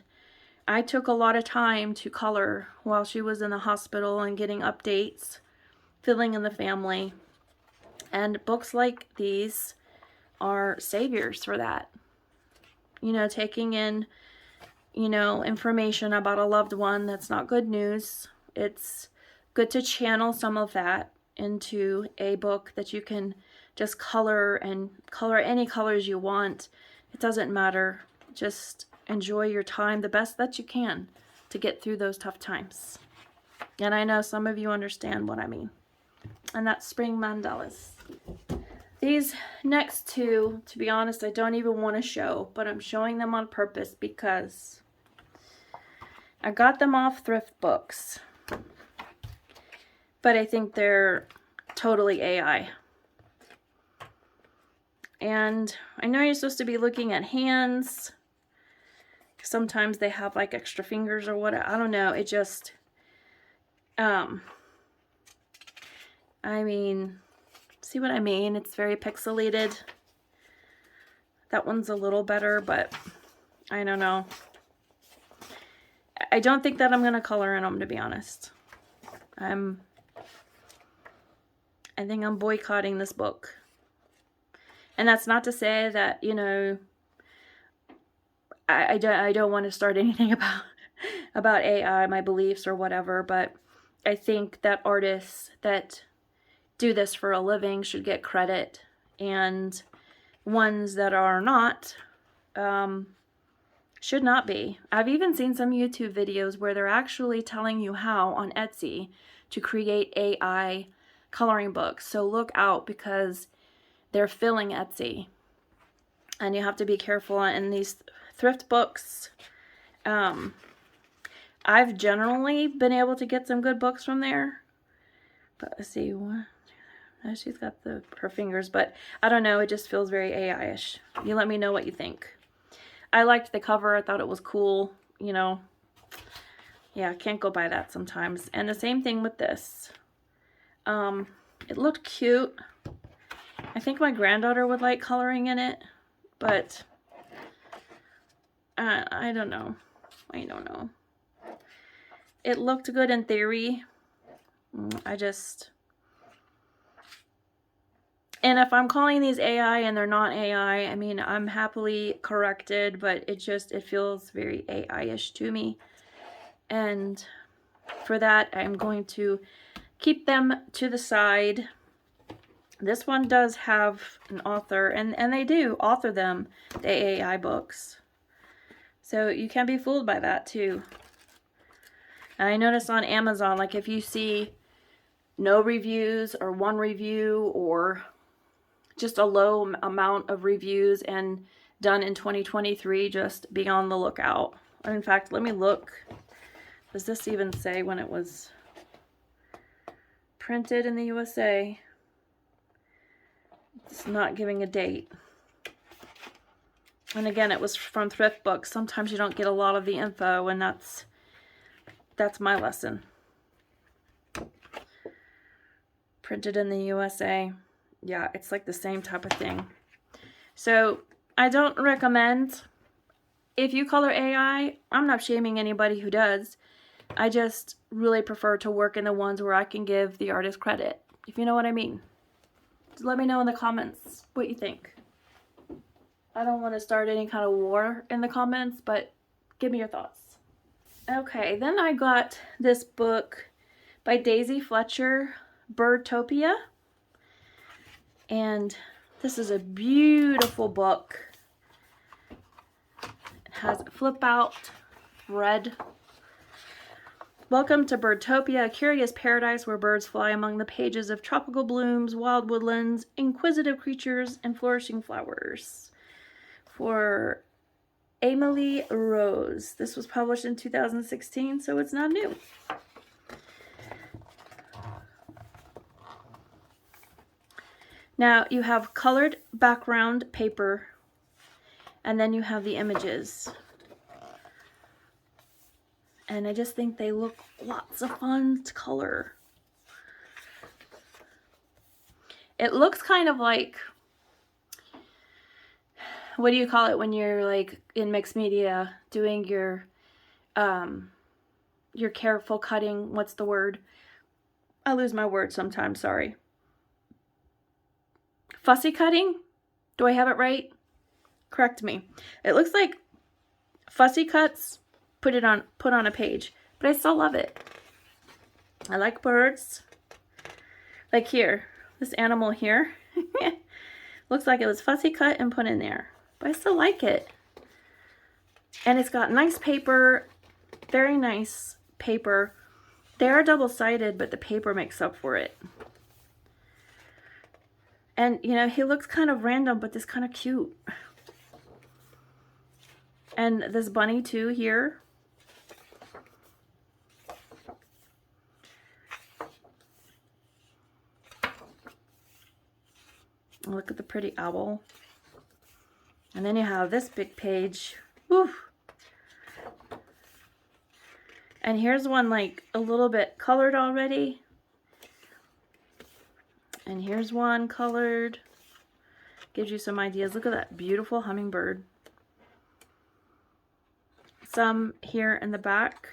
I took a lot of time to color while she was in the hospital and getting updates, filling in the family. And books like these are saviors for that. You know, taking in, you know, information about a loved one that's not good news. It's good to channel some of that into a book that you can just color and color any colors you want. It doesn't matter. Just enjoy your time the best that you can to get through those tough times. And I know some of you understand what I mean. And that's Spring Mandalas. These next two, to be honest, I don't even want to show, but I'm showing them on purpose because I got them off Thrift Books. But I think they're totally AI. And I know you're supposed to be looking at hands. Sometimes they have like extra fingers or what. I don't know. It just, I mean, see what I mean? It's very pixelated. That one's a little better, but I don't know. I don't think that I'm going to color in them, to be honest. I think I'm boycotting this book. And that's not to say that, you know, I don't want to start anything about AI, my beliefs or whatever, but I think that artists that do this for a living should get credit, and ones that are not should not be. I've even seen some YouTube videos where they're actually telling you how on Etsy to create AI coloring books. So look out, because they're filling Etsy. And you have to be careful in these thrift books. I've generally been able to get some good books from there. But let's see, what? She's got her fingers, but I don't know. It just feels very AI-ish. You let me know what you think. I liked the cover. I thought it was cool. You know, yeah, can't go by that sometimes. And the same thing with this. It looked cute. I think my granddaughter would like coloring in it, but I don't know. I don't know. It looked good in theory. And if I'm calling these AI and they're not AI, I mean, I'm happily corrected, but it feels very AI-ish to me. And for that, I'm going to keep them to the side. This one does have an author, and they do author them, the AI books. So you can be fooled by that too. And I noticed on Amazon, like if you see no reviews or one review or just a low amount of reviews and done in 2023, just be on the lookout. In fact, let me look. Does this even say when it was printed in the USA? It's not giving a date. And again, it was from Thrift Books. Sometimes you don't get a lot of the info, and that's my lesson. Printed in the USA. Yeah, it's like the same type of thing. So I don't recommend, if you color AI, I'm not shaming anybody who does. I just really prefer to work in the ones where I can give the artist credit, if you know what I mean. Just let me know in the comments what you think. I don't want to start any kind of war in the comments, but give me your thoughts. Okay, then I got this book by Daisy Fletcher, Birdtopia. And this is a beautiful book. It has a flip out red. Welcome to Birdtopia, a curious paradise where birds fly among the pages of tropical blooms, wild woodlands, inquisitive creatures, and flourishing flowers. For Emily Rose. This was published in 2016, so it's not new. Now you have colored background paper, and then you have the images. And I just think they look lots of fun to color. It looks kind of like, what do you call it when you're like in mixed media doing your careful cutting? What's the word? I lose my word sometimes, sorry. Fussy cutting? Do I have it right? Correct me. It looks like fussy cuts put on a page, but I still love it. I like birds. Like here, this animal here. Looks like it was fussy cut and put in there, but I still like it. And it's got nice paper, very nice paper. They are double-sided, but the paper makes up for it. And, you know, he looks kind of random, but this kind of cute. And this bunny, too, here. Look at the pretty owl. And then you have this big page. Woo. And here's one like a little bit colored already. And here's one colored. Gives you some ideas. Look at that beautiful hummingbird. Some here in the back.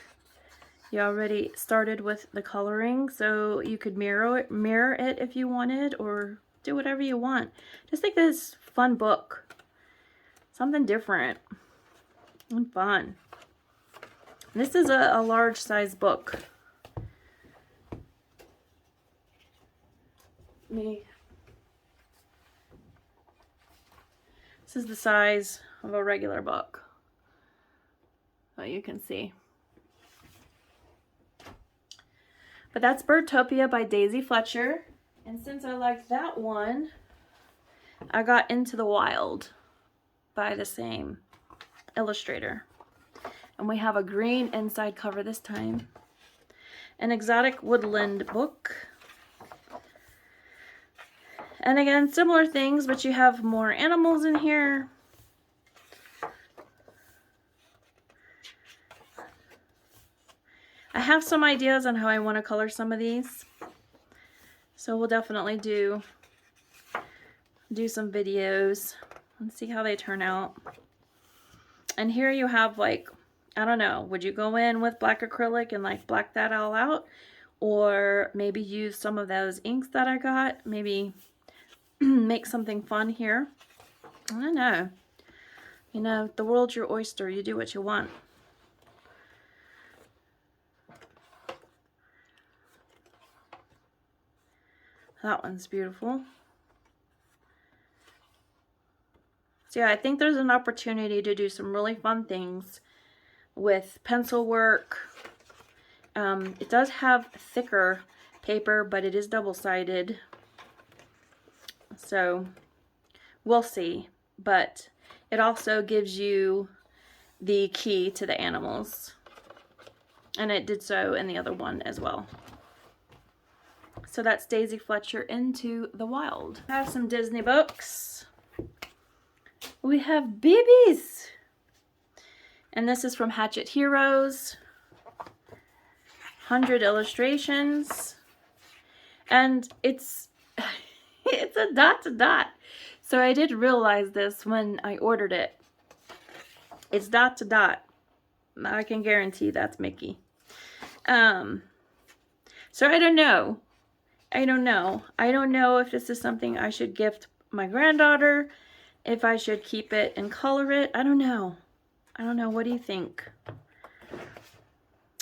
You already started with the coloring, so you could mirror it if you wanted, or do whatever you want. Just think this fun book. Something different and fun. This is a large size book. This is the size of a regular book. So you can see. But that's Birdtopia by Daisy Fletcher. And since I liked that one, I got Into the Wild by the same illustrator. And we have a green inside cover this time. An exotic woodland book. And again, similar things, but you have more animals in here. I have some ideas on how I want to color some of these. So we'll definitely do some videos and see how they turn out. And here you have like, I don't know, would you go in with black acrylic and like black that all out? Or maybe use some of those inks that I got, maybe make something fun here. I don't know. You know, the world's your oyster. You do what you want. That one's beautiful. So yeah, I think there's an opportunity to do some really fun things with pencil work. It does have thicker paper, but it is double-sided. So we'll see. But it also gives you the key to the animals. And it did so in the other one as well. So that's Daisy Fletcher, Into the Wild. I have some Disney books. We have Bebes. And this is from Hachette Heroes. 100 illustrations. And it's it's a dot to dot. So I did realize this when I ordered it. It's dot to dot. I can guarantee that's Mickey. So I don't know. I don't know if this is something I should gift my granddaughter, if I should keep it and color it. I don't know. What do you think?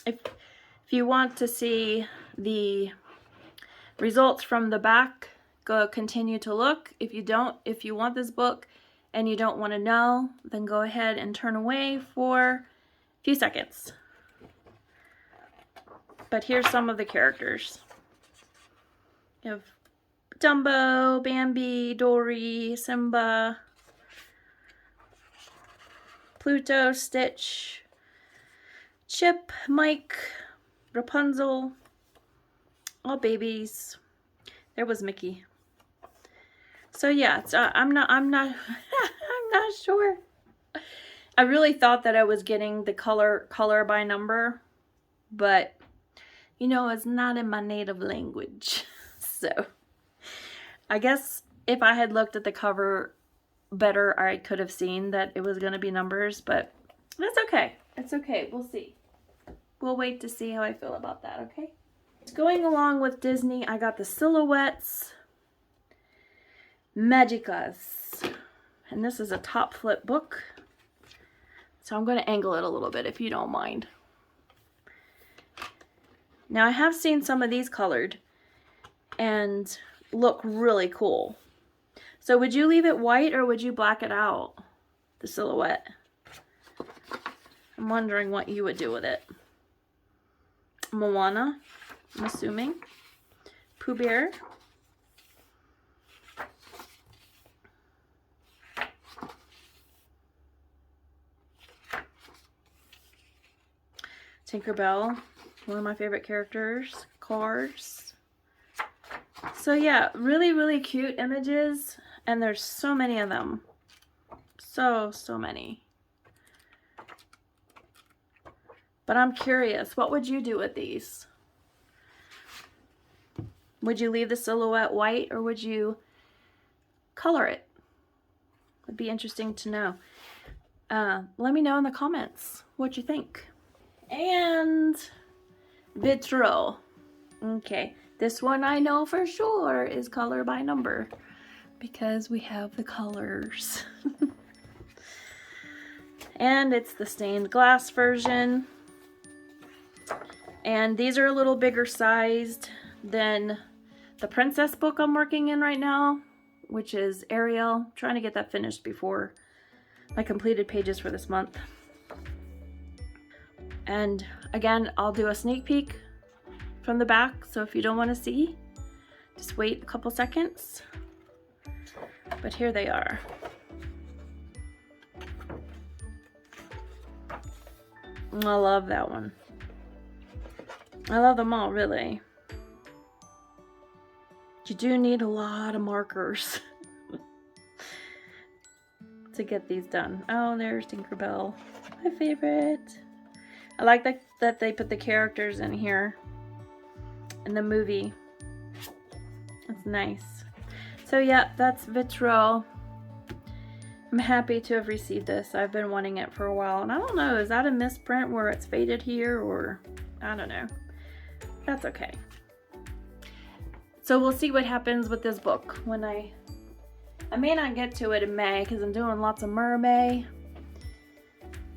If you want to see the results from the back, go continue to look. If you want this book and you don't want to know, then go ahead and turn away for a few seconds. But here's some of the characters. You have Dumbo, Bambi, Dory, Simba, Pluto, Stitch, Chip, Mike, Rapunzel, all babies. There was Mickey. So yeah, I'm not I'm not sure. I really thought that I was getting the color by number, but you know, it's not in my native language. So I guess if I had looked at the cover better, I could have seen that it was going to be numbers, but that's okay. It's okay. We'll see. We'll wait to see how I feel about that, okay? Going along with Disney, I got the Siluetas Magicas. And this is a top flip book. So I'm going to angle it a little bit if you don't mind. Now I have seen some of these colored and look really cool. So would you leave it white or would you black it out? The silhouette. I'm wondering what you would do with it. Moana, I'm assuming. Pooh Bear. Tinkerbell, one of my favorite characters. Cars. So yeah, really, really cute images, and there's so many of them. So many. But I'm curious, what would you do with these? Would you leave the silhouette white or would you color it? It'd be interesting to know. Let me know in the comments what you think. And Vitraux. Okay, this one I know for sure is color by number because we have the colors. And it's the stained glass version. And these are a little bigger sized than the princess book I'm working in right now, which is Ariel. I'm trying to get that finished before my completed pages for this month. And again, I'll do a sneak peek from the back, so if you don't want to see, just wait a couple seconds. But here they are. I love that one. I love them all, really. You do need a lot of markers to get these done. Oh, there's Tinkerbell, my favorite. I like that they put the characters in here in the movie. That's nice. So yeah, that's Vitraux. I'm happy to have received this. I've been wanting it for a while, and I don't know, is that a misprint where it's faded here, or I don't know. That's okay. So we'll see what happens with this book when I may not get to it in May because I'm doing lots of MerMay.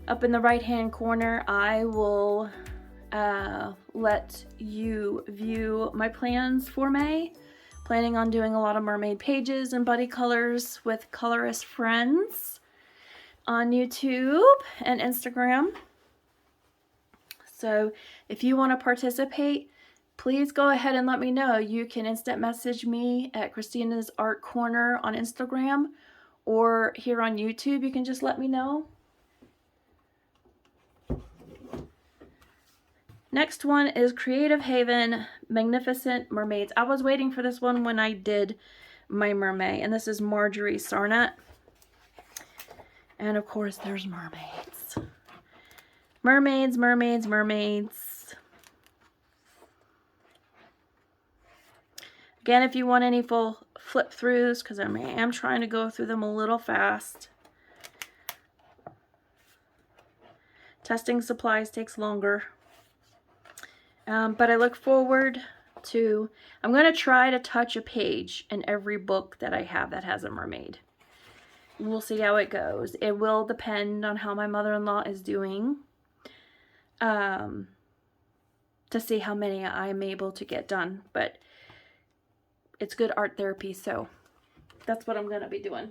Up in the right hand corner, I will let you view my plans for May. Planning on doing a lot of mermaid pages and buddy colors with colorist friends on YouTube and Instagram. So if you want to participate, please go ahead and let me know. You can instant message me at Christina's Art Corner on Instagram, or here on YouTube, you can just let me know. Next one is Creative Haven Magnificent Mermaids. I was waiting for this one when I did my MerMay, and this is Marjorie Sarnett. And of course, there's mermaids. Mermaids, mermaids, mermaids. Again, if you want any full flip throughs, because I am trying to go through them a little fast. Testing supplies takes longer. But I look forward to, I'm going to try to touch a page in every book that I have that has a mermaid. We'll see how it goes. It will depend on how my mother-in-law is doing, to see how many I'm able to get done. But it's good art therapy, so that's what I'm going to be doing.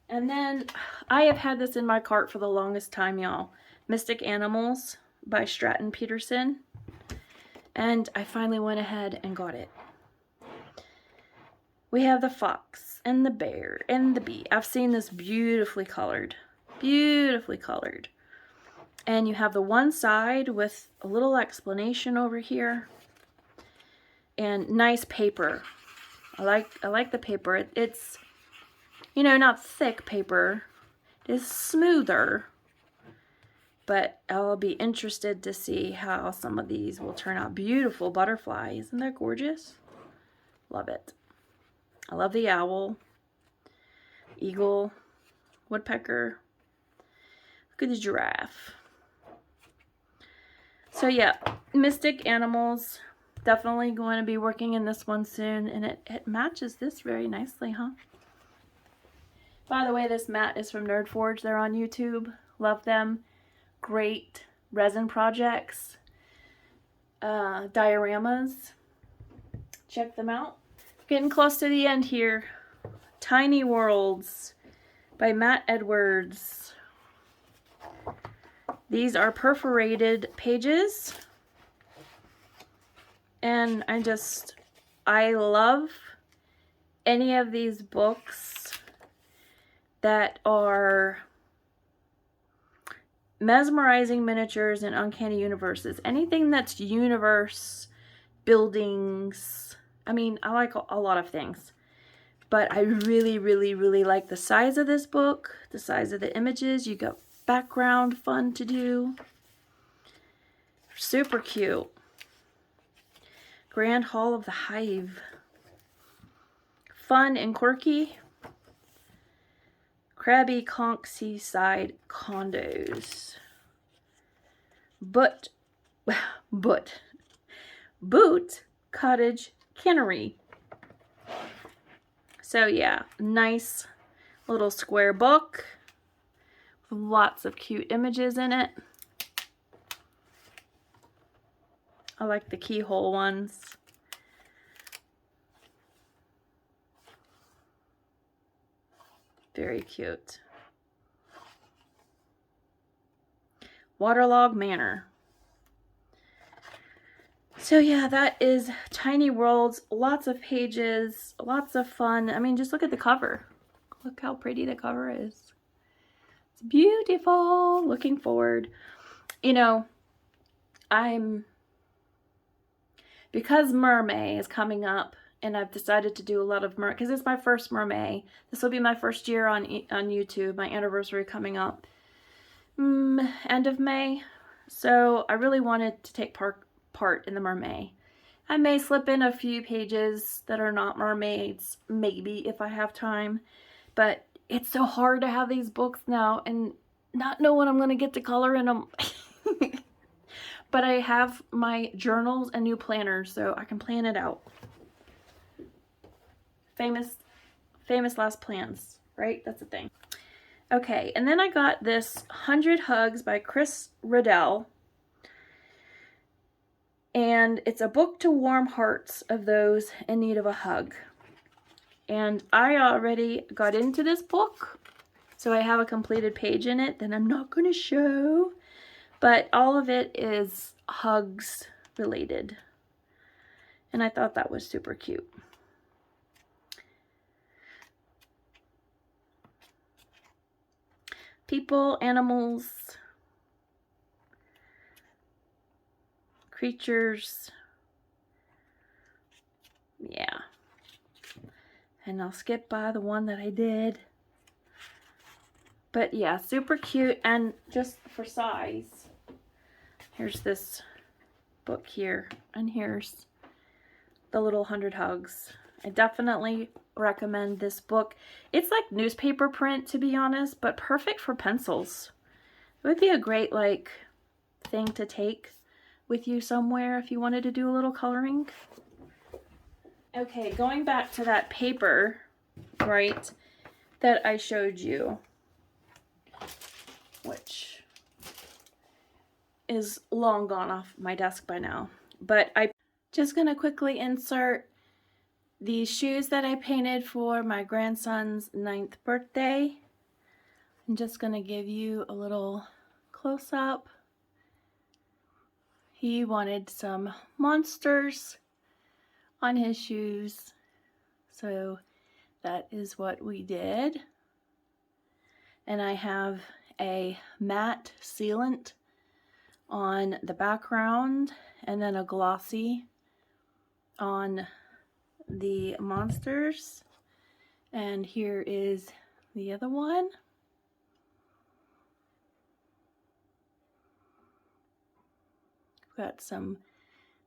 And then I have had this in my cart for the longest time, y'all. Mystic Animals by Stratton Peterson, and I finally went ahead and got it. We have the fox and the bear and the bee. I've seen this beautifully colored, and you have the one side with a little explanation over here and nice paper. I like the paper. It's, you know, not thick paper. It's smoother. But I'll be interested to see how some of these will turn out. Beautiful butterflies. Isn't that gorgeous? Love it. I love the owl, eagle, woodpecker. Look at the giraffe. So yeah, Mystic Animals. Definitely going to be working in this one soon. And it matches this very nicely, huh? By the way, this mat is from Nerd Forge. They're on YouTube. Love them. Great resin projects, dioramas. Check them out. Getting close to the end here. Tiny Worlds by Matt Edwards. These are perforated pages, and I love any of these books that are mesmerizing miniatures and uncanny universes. Anything that's universe, buildings. I mean, I like a lot of things. But I really, really, really like the size of this book, the size of the images. You got background fun to do. Super cute. Grand Hall of the Hive. Fun and quirky. Crabby Conch Seaside Condos. Boot Cottage Cannery. So yeah, nice little square book with lots of cute images in it. I like the keyhole ones. Very cute. Waterlog Manor. So yeah, that is Tiny Worlds. Lots of pages, lots of fun. I mean, just look at the cover. Look how pretty the cover is. It's beautiful. Looking forward. You know, because MerMay is coming up, and I've decided to do a lot of because it's my first MerMay. This will be my first year on YouTube. My anniversary coming up end of May. So I really wanted to take part in the MerMay. I may slip in a few pages that are not Mermaids, maybe if I have time. But it's so hard to have these books now and not know when I'm going to get to color in them. But I have my journals and new planners, so I can plan it out. Famous last plans, right? That's the thing. Okay, and then I got this 100 Hugs by Chris Riddell. And it's a book to warm hearts of those in need of a hug. And I already got into this book, so I have a completed page in it that I'm not going to show. But all of it is hugs related. And I thought that was super cute. People, animals, creatures. Yeah. And I'll skip by the one that I did. But yeah, super cute. And just for size, here's this book here. And here's the little 100 Hugs. I definitely recommend this book. It's like newspaper print, to be honest, but perfect for pencils. It would be a great like thing to take with you somewhere if you wanted to do a little coloring. Okay, going back to that paper, right, that I showed you, which is long gone off my desk by now, but I'm just gonna quickly insert these shoes that I painted for my grandson's 9th birthday. I'm just gonna give you a little close-up. He wanted some monsters on his shoes, so that is what we did. And I have a matte sealant on the background and then a glossy on the monsters. And here is the other one. Got some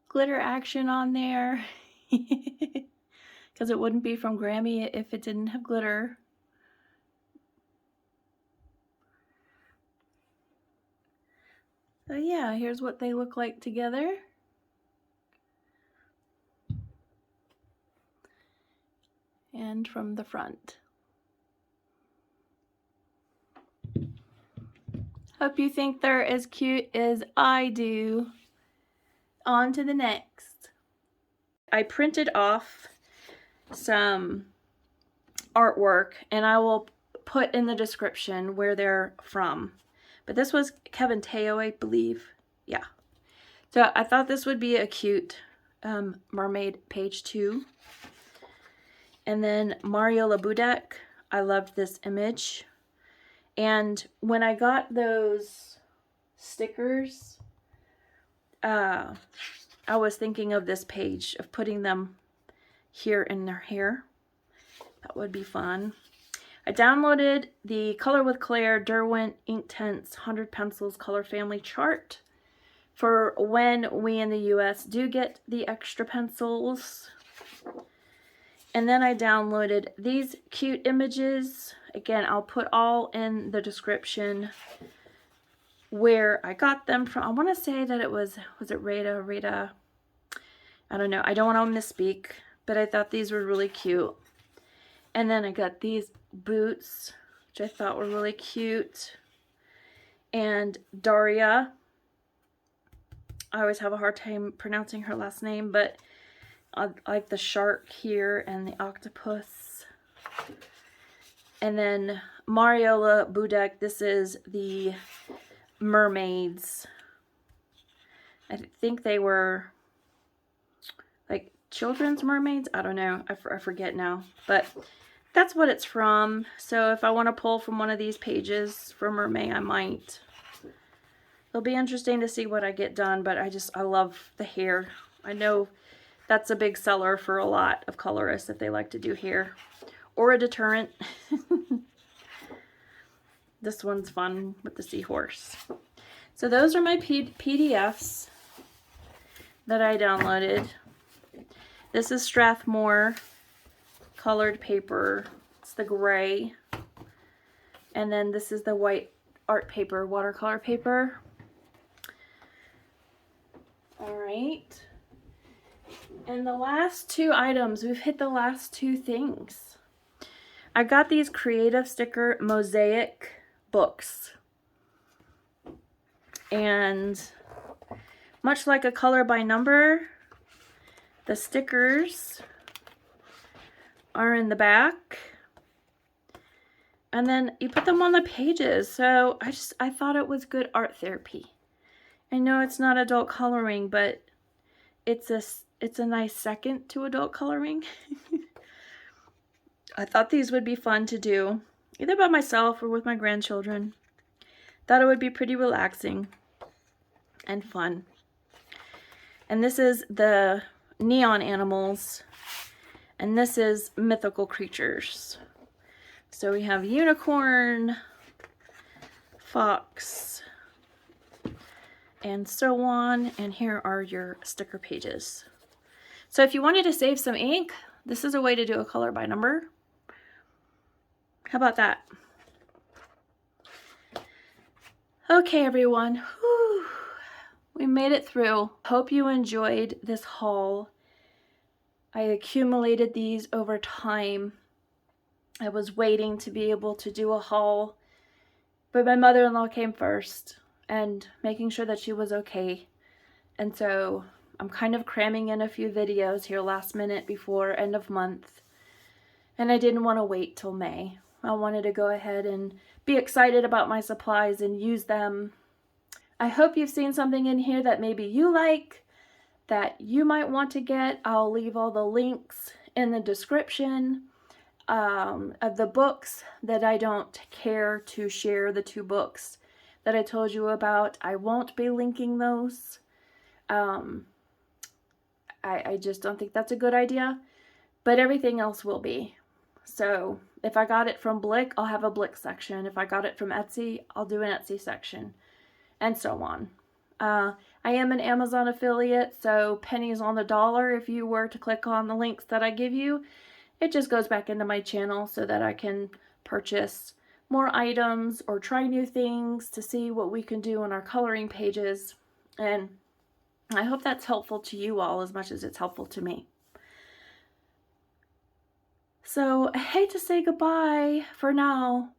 glitter action on there because it wouldn't be from Grammy if it didn't have glitter. So yeah, here's what they look like together. And from the front. Hope you think they're as cute as I do. On to the next. I printed off some artwork and I will put in the description where they're from. But this was Kevin Teo, I believe. Yeah. So I thought this would be a cute mermaid page 2. And then Mariola Budek. I loved this image. And when I got those stickers, I was thinking of this page, of putting them here in their hair. That would be fun. I downloaded the Color with Claire Derwent Inktense 100 Pencils Color Family Chart for when we in the US do get the extra pencils. And then I downloaded these cute images. Again, I'll put all in the description where I got them from. I want to say that it was it Rita? I don't know. I don't want to misspeak, but I thought these were really cute. And then I got these boots, which I thought were really cute. And Daria, I always have a hard time pronouncing her last name, but I like the shark here and the octopus. And then Mariola Budek, this is the Mermaids. I think they were like children's mermaids. I don't know. I forget now. But that's what it's from. So if I want to pull from one of these pages for MerMay, I might. It'll be interesting to see what I get done, but I love the hair. I know that's a big seller for a lot of colorists if they like to do hair. Or a deterrent. This one's fun with the seahorse. So those are my PDFs that I downloaded. This is Strathmore colored paper. It's the gray. And then this is the white art paper, watercolor paper. All right. And the last two items, we've hit the last two things. I got these creative sticker mosaic books. And much like a color by number, the stickers are in the back. And then you put them on the pages. So I thought it was good art therapy. I know it's not adult coloring, but it's a nice second to adult coloring. I thought these would be fun to do, either by myself or with my grandchildren. Thought it would be pretty relaxing and fun. And this is the neon animals, and this is mythical creatures. So we have unicorn, fox, and so on. And here are your sticker pages. So if you wanted to save some ink, this is a way to do a color by number. How about that? Okay, everyone. Whew. We made it through. Hope you enjoyed this haul. I accumulated these over time. I was waiting to be able to do a haul, but my mother-in-law came first and making sure that she was okay. And so I'm kind of cramming in a few videos here last minute before end of month. And I didn't want to wait till May. I wanted to go ahead and be excited about my supplies and use them. I hope you've seen something in here that maybe you like, that you might want to get. I'll leave all the links in the description of the books that I don't care to share, the two books that I told you about. I won't be linking those. I just don't think that's a good idea, but everything else will be. So if I got it from Blick, I'll have a Blick section. If I got it from Etsy, I'll do an Etsy section, and so on. I am an Amazon affiliate, so pennies on the dollar if you were to click on the links that I give you. It just goes back into my channel so that I can purchase more items or try new things to see what we can do on our coloring pages. And I hope that's helpful to you all as much as it's helpful to me. So I hate to say goodbye for now,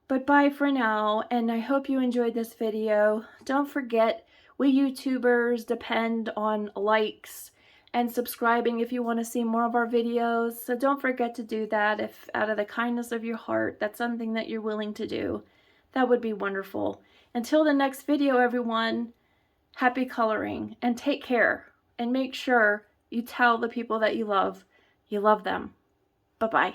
but bye for now, and I hope you enjoyed this video. Don't forget, we YouTubers depend on likes and subscribing if you want to see more of our videos, so don't forget to do that if out of the kindness of your heart that's something that you're willing to do. That would be wonderful. Until the next video, everyone, happy coloring, and take care, and make sure you tell the people that you love them. Bye-bye.